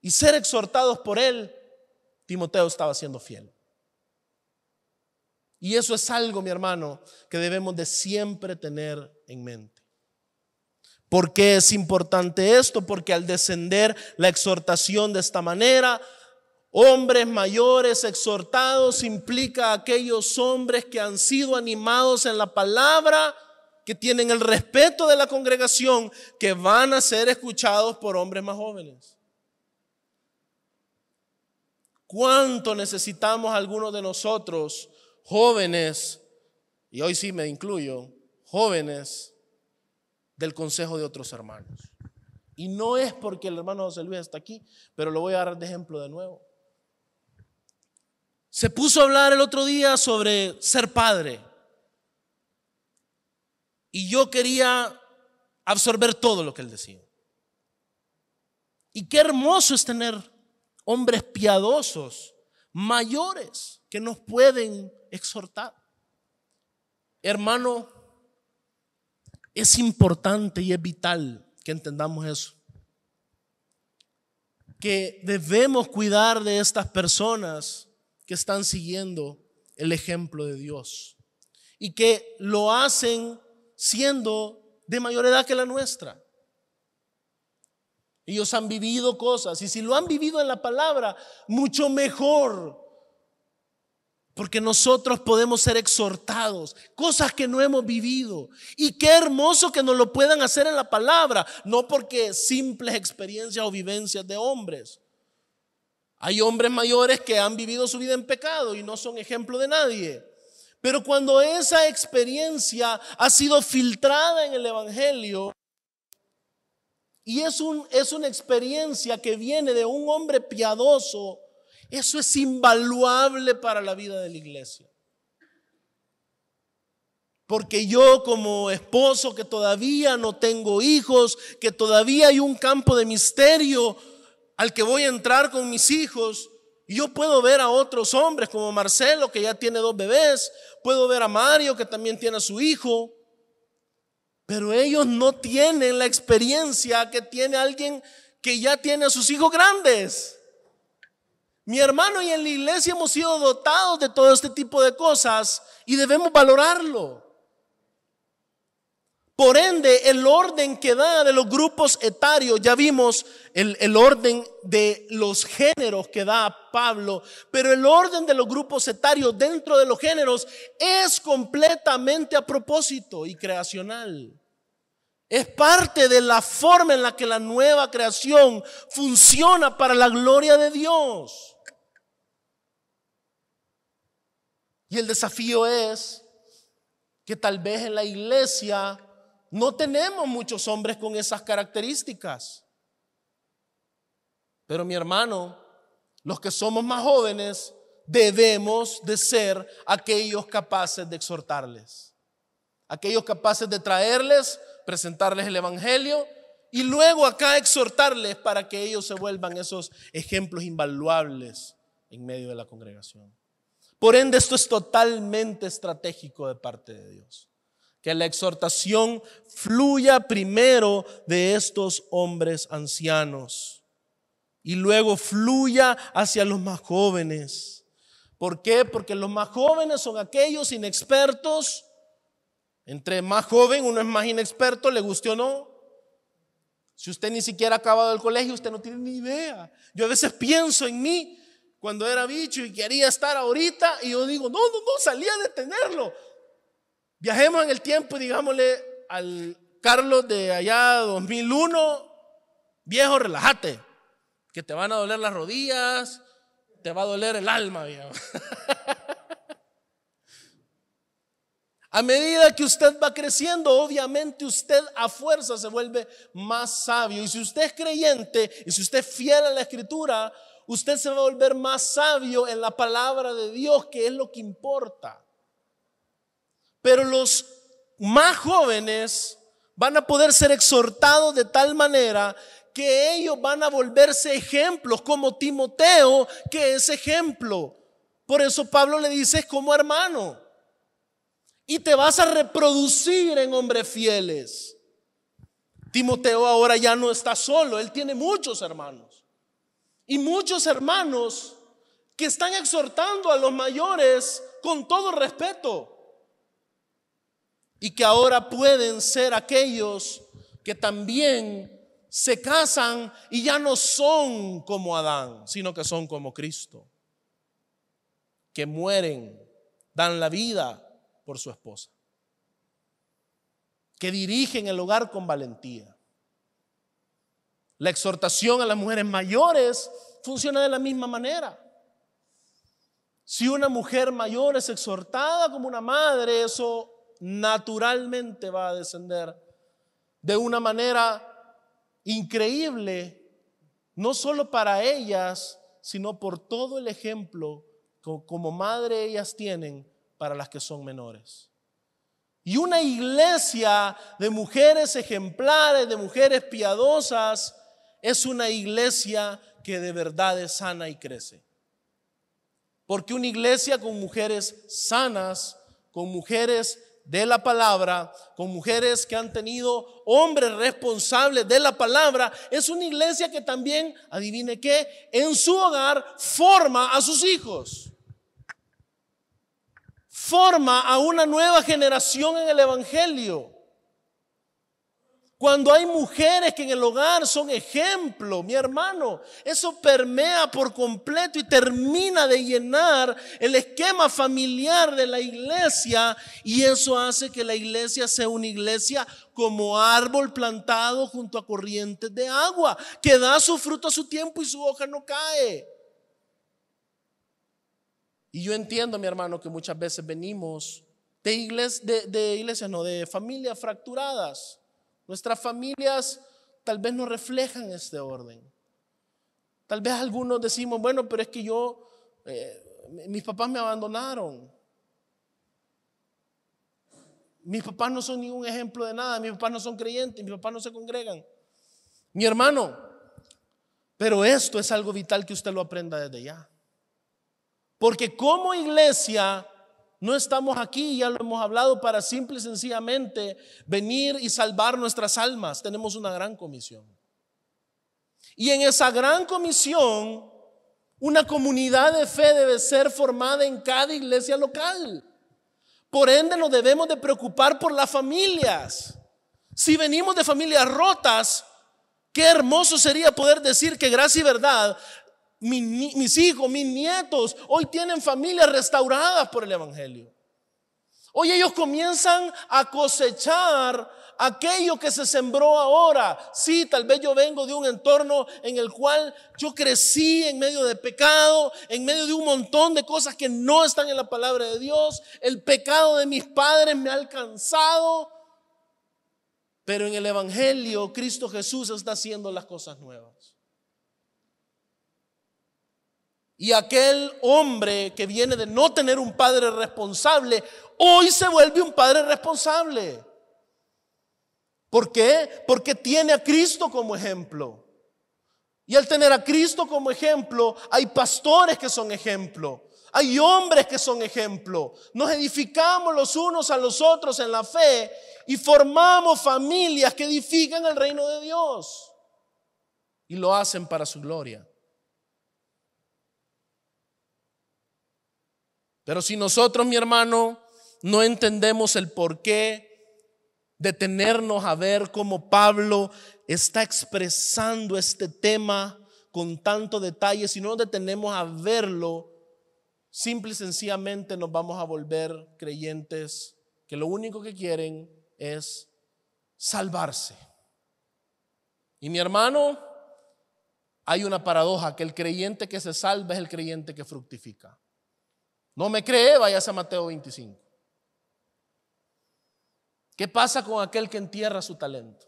y ser exhortados por él, Timoteo estaba siendo fiel. Y eso es algo, mi hermano, que debemos de siempre tener en mente. ¿Por qué es importante esto? Porque al descender la exhortación de esta manera, hombres mayores exhortados implica a aquellos hombres que han sido animados en la palabra, que tienen el respeto de la congregación, que van a ser escuchados por hombres más jóvenes. ¿Cuánto necesitamos algunos de nosotros, jóvenes, y hoy sí me incluyo, jóvenes, del consejo de otros hermanos? Y no es porque el hermano José Luis está aquí, pero lo voy a dar de ejemplo de nuevo. Se puso a hablar el otro día sobre ser padre, y yo quería absorber todo lo que él decía. Y qué hermoso es tener hombres piadosos, mayores, que nos pueden exhortar. Hermano, es importante y es vital que entendamos eso, que debemos cuidar de estas personas que están siguiendo el ejemplo de Dios y que lo hacen siendo de mayor edad que la nuestra. Ellos han vivido cosas, y si lo han vivido en la palabra, mucho mejor, porque nosotros podemos ser exhortados, cosas que no hemos vivido. Y qué hermoso que nos lo puedan hacer en la palabra, no porque simples experiencias o vivencias de hombres. Hay hombres mayores que han vivido su vida en pecado y no son ejemplo de nadie. Pero cuando esa experiencia ha sido filtrada en el evangelio y es una experiencia que viene de un hombre piadoso, eso es invaluable para la vida de la iglesia. Porque yo, como esposo que todavía no tengo hijos, que todavía hay un campo de misterio al que voy a entrar con mis hijos, y yo puedo ver a otros hombres como Marcelo, que ya tiene 2 bebés, puedo ver a Mario, que también tiene a su hijo, pero ellos no tienen la experiencia que tiene alguien que ya tiene a sus hijos grandes. Mi hermano, y en la iglesia hemos sido dotados de todo este tipo de cosas y debemos valorarlo. Por ende, el orden que da de los grupos etarios, ya vimos el orden de los géneros que da Pablo, pero el orden de los grupos etarios dentro de los géneros es completamente a propósito y creacional. Es parte de la forma en la que la nueva creación funciona para la gloria de Dios. Y el desafío es que tal vez en la iglesia no tenemos muchos hombres con esas características. Pero mi hermano, los que somos más jóvenes debemos de ser aquellos capaces de exhortarles, aquellos capaces de traerles, presentarles el evangelio y luego acá exhortarles para que ellos se vuelvan esos ejemplos invaluables en medio de la congregación. Por ende, esto es totalmente estratégico de parte de Dios, que la exhortación fluya primero de estos hombres ancianos y luego fluya hacia los más jóvenes. ¿Por qué? Porque los más jóvenes son aquellos inexpertos. Entre más joven uno es más inexperto, le guste o no. Si usted ni siquiera ha acabado el colegio, usted no tiene ni idea. Yo a veces pienso en mí cuando era bicho y quería estar ahorita, y yo digo, no, salía de tenerlo. Viajemos en el tiempo y digámosle al Carlos de allá 2001, viejo, relájate, que te van a doler las rodillas, te va a doler el alma, viejo. A medida que usted va creciendo, obviamente usted a fuerza se vuelve más sabio. Y si usted es creyente y si usted es fiel a la Escritura, usted se va a volver más sabio en la palabra de Dios, que es lo que importa. Pero los más jóvenes van a poder ser exhortados de tal manera que ellos van a volverse ejemplos, como Timoteo, que es ejemplo. Por eso Pablo le dice, es como hermano. Y te vas a reproducir en hombres fieles. Timoteo ahora ya no está solo, él tiene muchos hermanos. Y muchos hermanos que están exhortando a los mayores con todo respeto. Y que ahora pueden ser aquellos que también se casan y ya no son como Adán, sino que son como Cristo. Que mueren, dan la vida por su esposa, que dirigen el hogar con valentía. La exhortación a las mujeres mayores funciona de la misma manera. Si una mujer mayor es exhortada como una madre, eso naturalmente va a descender de una manera increíble, no solo para ellas, sino por todo el ejemplo como madre ellas tienen para las que son menores. Y una iglesia de mujeres ejemplares, de mujeres piadosas, es una iglesia que de verdad es sana y crece. Porque una iglesia con mujeres sanas, con mujeres de la palabra, con mujeres que han tenido hombres responsables de la palabra, es una iglesia que también, adivine qué, en su hogar forma a sus hijos. Forma a una nueva generación en el evangelio. Cuando hay mujeres que en el hogar son ejemplo, mi hermano, eso permea por completo y termina de llenar el esquema familiar de la iglesia, y eso hace que la iglesia sea una iglesia como árbol plantado junto a corrientes de agua, que da su fruto a su tiempo y su hoja no cae. Y yo entiendo, mi hermano, que muchas veces venimos de familias fracturadas. Nuestras familias tal vez no reflejan este orden. Tal vez algunos decimos, bueno, pero es que mis papás me abandonaron. Mis papás no son ningún ejemplo de nada. Mis papás no son creyentes, mis papás no se congregan. Mi hermano, pero esto es algo vital que usted lo aprenda desde ya. Porque como iglesia no estamos aquí, ya lo hemos hablado, para simple y sencillamente venir y salvar nuestras almas. Tenemos una gran comisión. Y en esa gran comisión, una comunidad de fe debe ser formada en cada iglesia local. Por ende, nos debemos de preocupar por las familias. Si venimos de familias rotas, qué hermoso sería poder decir que gracia y verdad, mis hijos, mis nietos, hoy tienen familias restauradas por el evangelio. Hoy ellos comienzan a cosechar aquello que se sembró ahora. Sí, tal vez yo vengo de un entorno en el cual yo crecí en medio de pecado, en medio de un montón de cosas que no están en la palabra de Dios. El pecado de mis padres me ha alcanzado. Pero en el evangelio, Cristo Jesús está haciendo las cosas nuevas. Y aquel hombre que viene de no tener un padre responsable, hoy se vuelve un padre responsable. ¿Por qué? Porque tiene a Cristo como ejemplo. Y al tener a Cristo como ejemplo, hay pastores que son ejemplo. Hay hombres que son ejemplo. Nos edificamos los unos a los otros en la fe y formamos familias que edifican el reino de Dios. Y lo hacen para su gloria. Pero si nosotros, mi hermano, no entendemos el porqué, detenernos a ver cómo Pablo está expresando este tema con tanto detalle, si no nos detenemos a verlo, simple y sencillamente nos vamos a volver creyentes que lo único que quieren es salvarse. Y mi hermano, hay una paradoja, que el creyente que se salva es el creyente que fructifica. ¿No me cree? Váyase a Mateo 25. ¿Qué pasa con aquel que entierra su talento?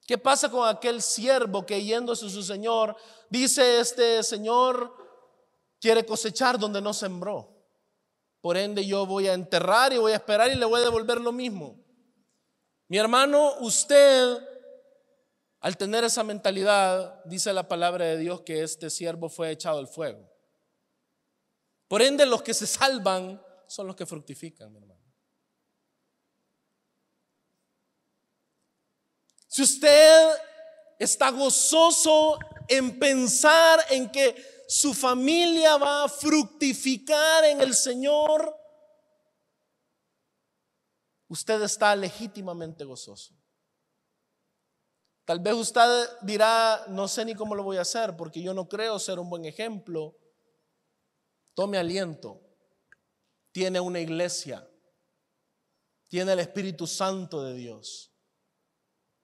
¿Qué pasa con aquel siervo que yéndose su señor dice: este señor quiere cosechar donde no sembró, por ende yo voy a enterrar y voy a esperar y le voy a devolver lo mismo? Mi hermano, usted, al tener esa mentalidad, dice la palabra de Dios que este siervo fue echado al fuego. Por ende, los que se salvan son los que fructifican, mi hermano. Si usted está gozoso en pensar en que su familia va a fructificar en el Señor, usted está legítimamente gozoso. Tal vez usted dirá: no sé ni cómo lo voy a hacer porque yo no creo ser un buen ejemplo. Tome aliento. Tiene una iglesia, tiene el Espíritu Santo de Dios.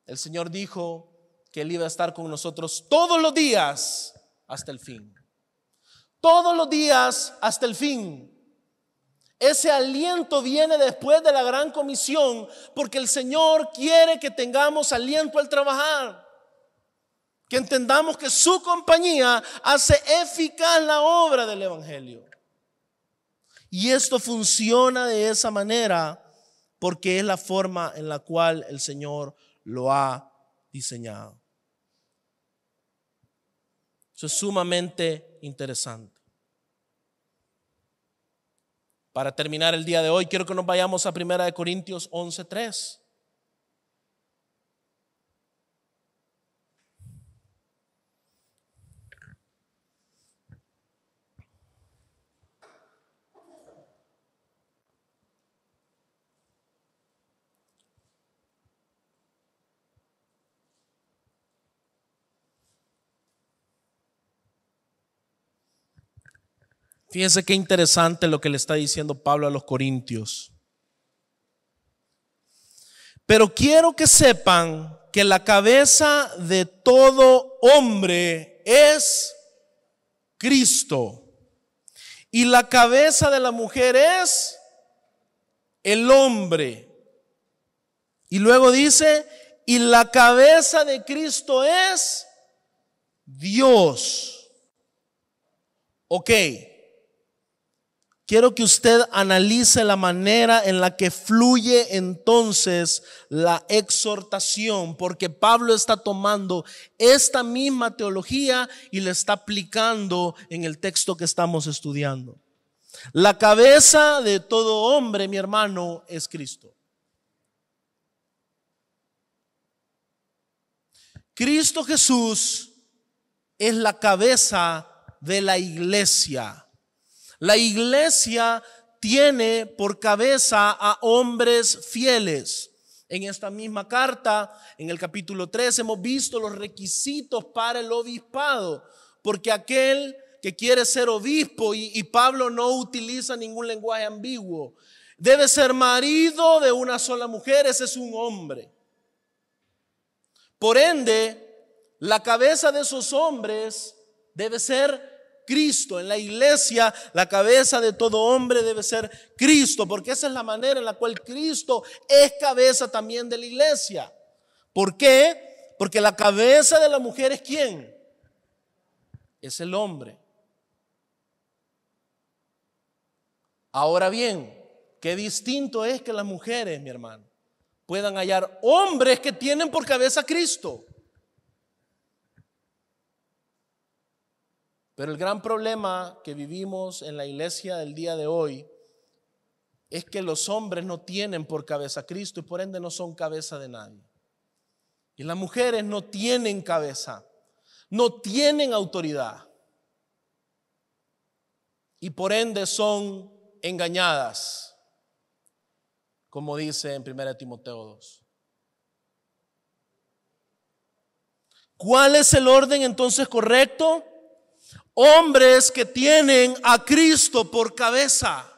El Señor dijo que Él iba a estar con nosotros todos los días hasta el fin. Todos los días hasta el fin. Ese aliento viene después de la gran comisión, porque el Señor quiere que tengamos aliento al trabajar, que entendamos que su compañía hace eficaz la obra del Evangelio. Y esto funciona de esa manera porque es la forma en la cual el Señor lo ha diseñado. Eso es sumamente interesante. Para terminar el día de hoy, quiero que nos vayamos a 1 Corintios 11:3. Fíjense qué interesante lo que le está diciendo Pablo a los corintios. Pero quiero que sepan que la cabeza de todo hombre es Cristo, y la cabeza de la mujer es el hombre. Y luego dice: y la cabeza de Cristo es Dios. Ok. Quiero que usted analice la manera en la que fluye entonces la exhortación, porque Pablo está tomando esta misma teología y la está aplicando en el texto que estamos estudiando. La cabeza de todo hombre, mi hermano, es Cristo. Cristo Jesús es la cabeza de la iglesia. La iglesia tiene por cabeza a hombres fieles. En esta misma carta, en el capítulo 3, hemos visto los requisitos para el obispado, porque aquel que quiere ser obispo, y Pablo no utiliza ningún lenguaje ambiguo, debe ser marido de una sola mujer. Ese es un hombre. Por ende, la cabeza de esos hombres debe ser Cristo. En la iglesia, la cabeza de todo hombre debe ser Cristo, porque esa es la manera en la cual Cristo es cabeza también de la iglesia. ¿Por qué? Porque la cabeza de la mujer es ¿quién? Es el hombre. Ahora bien, qué distinto es que las mujeres, mi hermano, puedan hallar hombres que tienen por cabeza a Cristo. Pero el gran problema que vivimos en la iglesia del día de hoy es que los hombres no tienen por cabeza a Cristo y por ende no son cabeza de nadie. Y las mujeres no tienen cabeza, no tienen autoridad. y por ende son engañadas, como dice en 1 Timoteo 2. ¿Cuál es el orden entonces correcto? Hombres que tienen a Cristo por cabeza.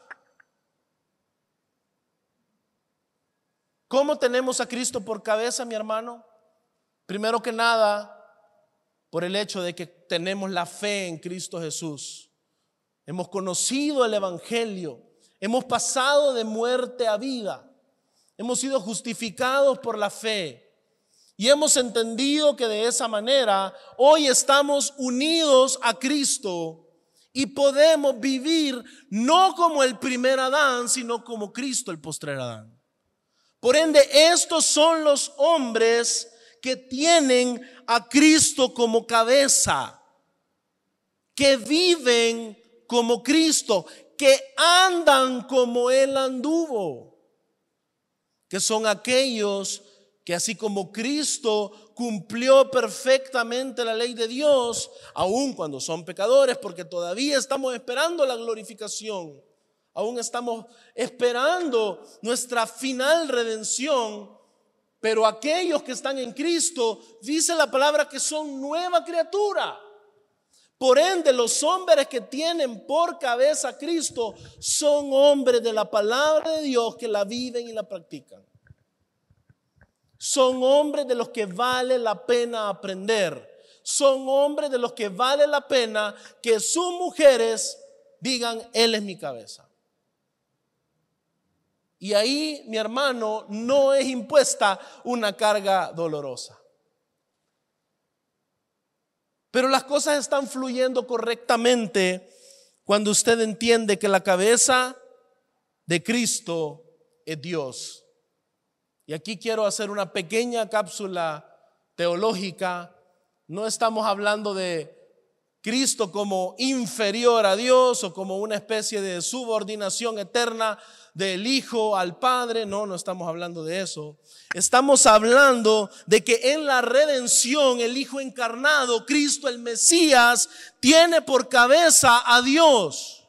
¿Cómo tenemos a Cristo por cabeza, mi hermano? Primero que nada, por el hecho de que tenemos la fe en Cristo Jesús. Hemos conocido el Evangelio, hemos pasado de muerte a vida, hemos sido justificados por la fe y hemos entendido que de esa manera hoy estamos unidos a Cristo y podemos vivir no como el primer Adán, sino como Cristo el postrer Adán. Por ende, estos son los hombres que tienen a Cristo como cabeza, que viven como Cristo, que andan como Él anduvo, que son aquellos que así como Cristo cumplió perfectamente la ley de Dios, aun cuando son pecadores, porque todavía estamos esperando la glorificación, aún estamos esperando nuestra final redención, pero aquellos que están en Cristo, dice la palabra que son nueva criatura. Por ende, los hombres que tienen por cabeza a Cristo son hombres de la palabra de Dios que la viven y la practican. Son hombres de los que vale la pena aprender. Son hombres de los que vale la pena que sus mujeres digan: Él es mi cabeza. Y ahí, mi hermano, no es impuesta una carga dolorosa. Pero las cosas están fluyendo correctamente cuando usted entiende que la cabeza de Cristo es Dios. Y aquí quiero hacer una pequeña cápsula teológica. No estamos hablando de Cristo como inferior a Dios o como una especie de subordinación eterna del Hijo al Padre. No estamos hablando de eso. Estamos hablando de que en la redención el Hijo encarnado, Cristo el Mesías, tiene por cabeza a Dios.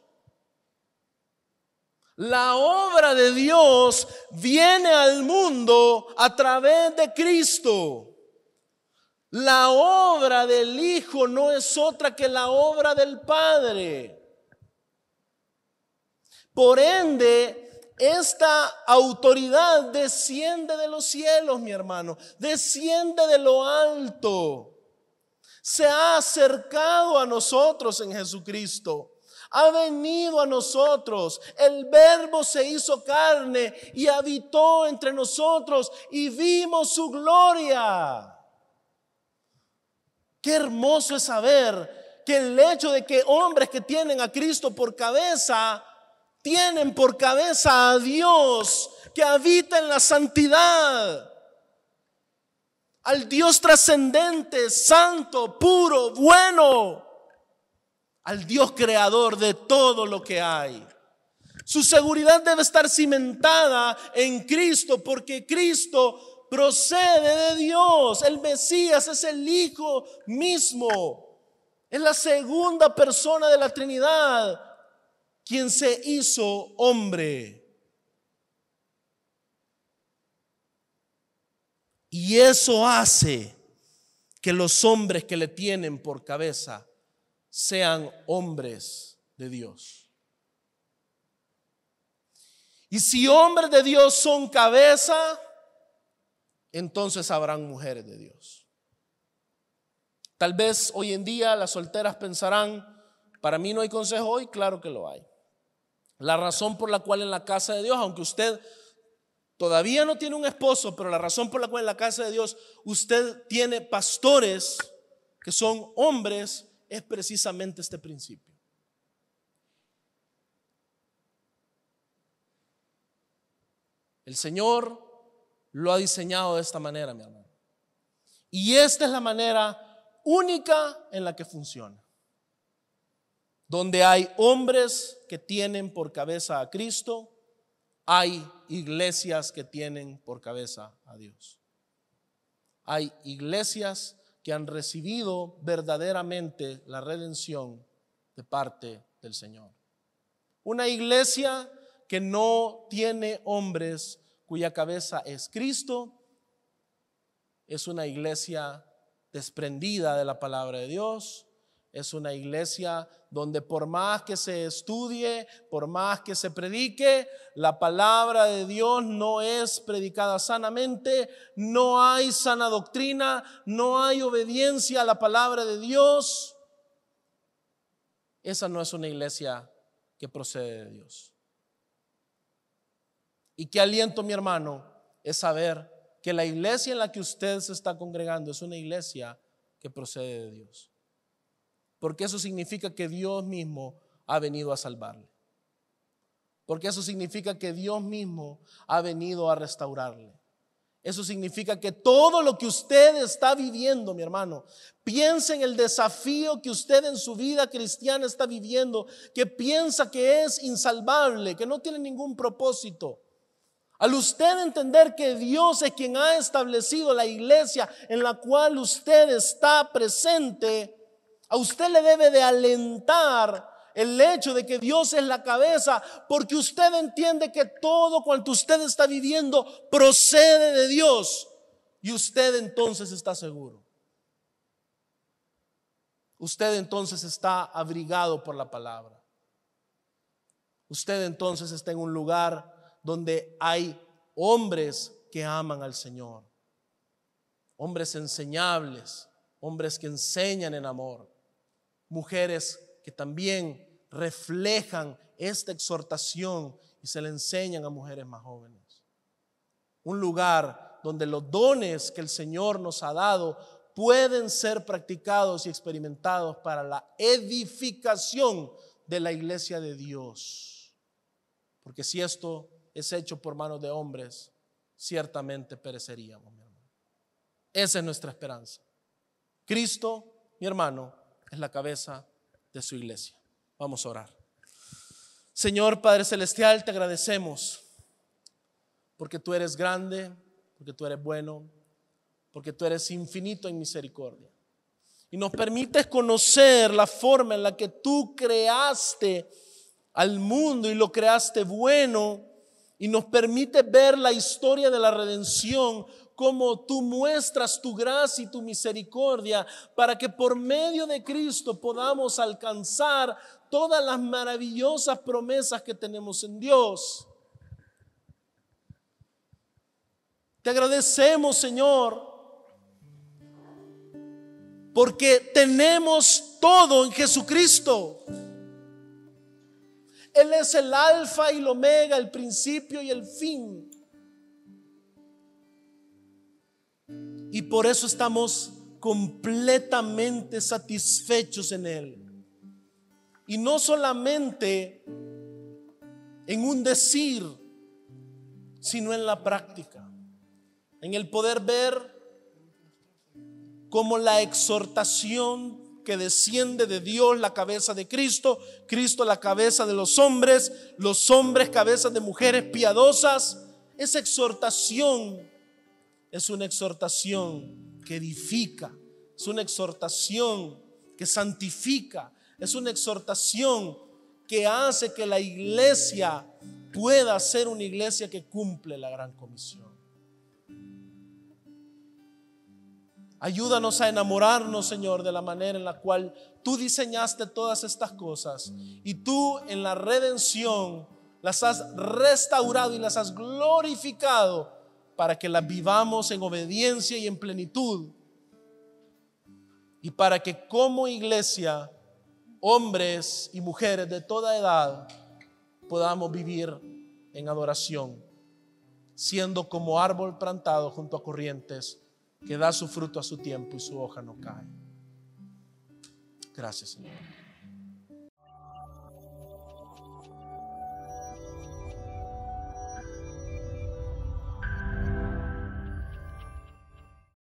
La obra de Dios viene al mundo a través de Cristo. La obra del Hijo no es otra que la obra del Padre. Por ende, esta autoridad desciende de los cielos, mi hermano, desciende de lo alto. Se ha acercado a nosotros en Jesucristo. Ha venido a nosotros. El Verbo se hizo carne y habitó entre nosotros y vimos su gloria. Qué hermoso es saber que el hecho de que hombres que tienen a Cristo por cabeza, tienen por cabeza a Dios que habita en la santidad, al Dios trascendente, santo, puro, bueno, al Dios creador de todo lo que hay. Su seguridad debe estar cimentada en Cristo, porque Cristo procede de Dios. El Mesías es el Hijo mismo, es la segunda persona de la Trinidad, quien se hizo hombre. Y eso hace que los hombres que le tienen por cabeza sean hombres de Dios. Y si hombres de Dios son cabeza, entonces habrán mujeres de Dios. Tal vez hoy en día las solteras pensarán: para mí no hay consejo hoy. Claro que lo hay. La razón por la cual en la casa de Dios, aunque usted todavía no tiene un esposo, pero la razón por la cual en la casa de Dios usted tiene pastores que son hombres, es precisamente este principio. El Señor lo ha diseñado de esta manera, mi hermano. Y esta es la manera única en la que funciona. Donde hay hombres que tienen por cabeza a Cristo, hay iglesias que tienen por cabeza a Dios. Hay iglesias que han recibido verdaderamente la redención de parte del Señor. Una iglesia que no tiene hombres cuya cabeza es Cristo es una iglesia desprendida de la palabra de Dios. Es una iglesia donde por más que se estudie, por más que se predique, la palabra de Dios no es predicada sanamente, no hay sana doctrina, no hay obediencia a la palabra de Dios. Esa no es una iglesia que procede de Dios. Y qué aliento, mi hermano, es saber que la iglesia en la que usted se está congregando es una iglesia que procede de Dios. Porque eso significa que Dios mismo ha venido a salvarle. Porque eso significa que Dios mismo ha venido a restaurarle. Eso significa que todo lo que usted está viviendo, mi hermano, piense en el desafío que usted en su vida cristiana está viviendo, que piensa que es insalvable, que no tiene ningún propósito. Al usted entender que Dios es quien ha establecido la iglesia en la cual usted está presente, a usted le debe de alentar el hecho de que Dios es la cabeza, porque usted entiende que todo cuanto usted está viviendo procede de Dios, y usted entonces está seguro. Usted entonces está abrigado por la palabra. Usted entonces está en un lugar donde hay hombres que aman al Señor, hombres enseñables, hombres que enseñan en amor, mujeres que también reflejan esta exhortación y se le enseñan a mujeres más jóvenes. Un lugar donde los dones que el Señor nos ha dado pueden ser practicados y experimentados para la edificación de la iglesia de Dios. Porque si esto es hecho por manos de hombres, ciertamente pereceríamos, mi hermano. Esa es nuestra esperanza. Cristo, mi hermano, es la cabeza de su iglesia. Vamos a orar. Señor Padre Celestial, te agradecemos porque tú eres grande, porque tú eres bueno, porque tú eres infinito en misericordia. Y nos permites conocer la forma en la que tú creaste al mundo y lo creaste bueno. Y nos permite ver la historia de la redención, como tú muestras tu gracia y tu misericordia para que por medio de Cristo podamos alcanzar todas las maravillosas promesas que tenemos en Dios. Te agradecemos, Señor, porque tenemos todo en Jesucristo. Él es el alfa y el omega, el principio y el fin. Y por eso estamos completamente satisfechos en Él. Y no solamente en un decir, sino en la práctica. En el poder ver cómo la exhortación que desciende de Dios, la cabeza de Cristo, Cristo la cabeza de los hombres cabezas de mujeres piadosas. Esa exhortación es una exhortación que edifica, es una exhortación que santifica, es una exhortación que hace que la iglesia pueda ser una iglesia que cumple la gran comisión. Ayúdanos a enamorarnos, Señor, de la manera en la cual tú diseñaste todas estas cosas y tú en la redención las has restaurado y las has glorificado para que las vivamos en obediencia y en plenitud, y para que como iglesia, hombres y mujeres de toda edad, podamos vivir en adoración, siendo como árbol plantado junto a corrientes, que da su fruto a su tiempo y su hoja no cae. Gracias, Señor.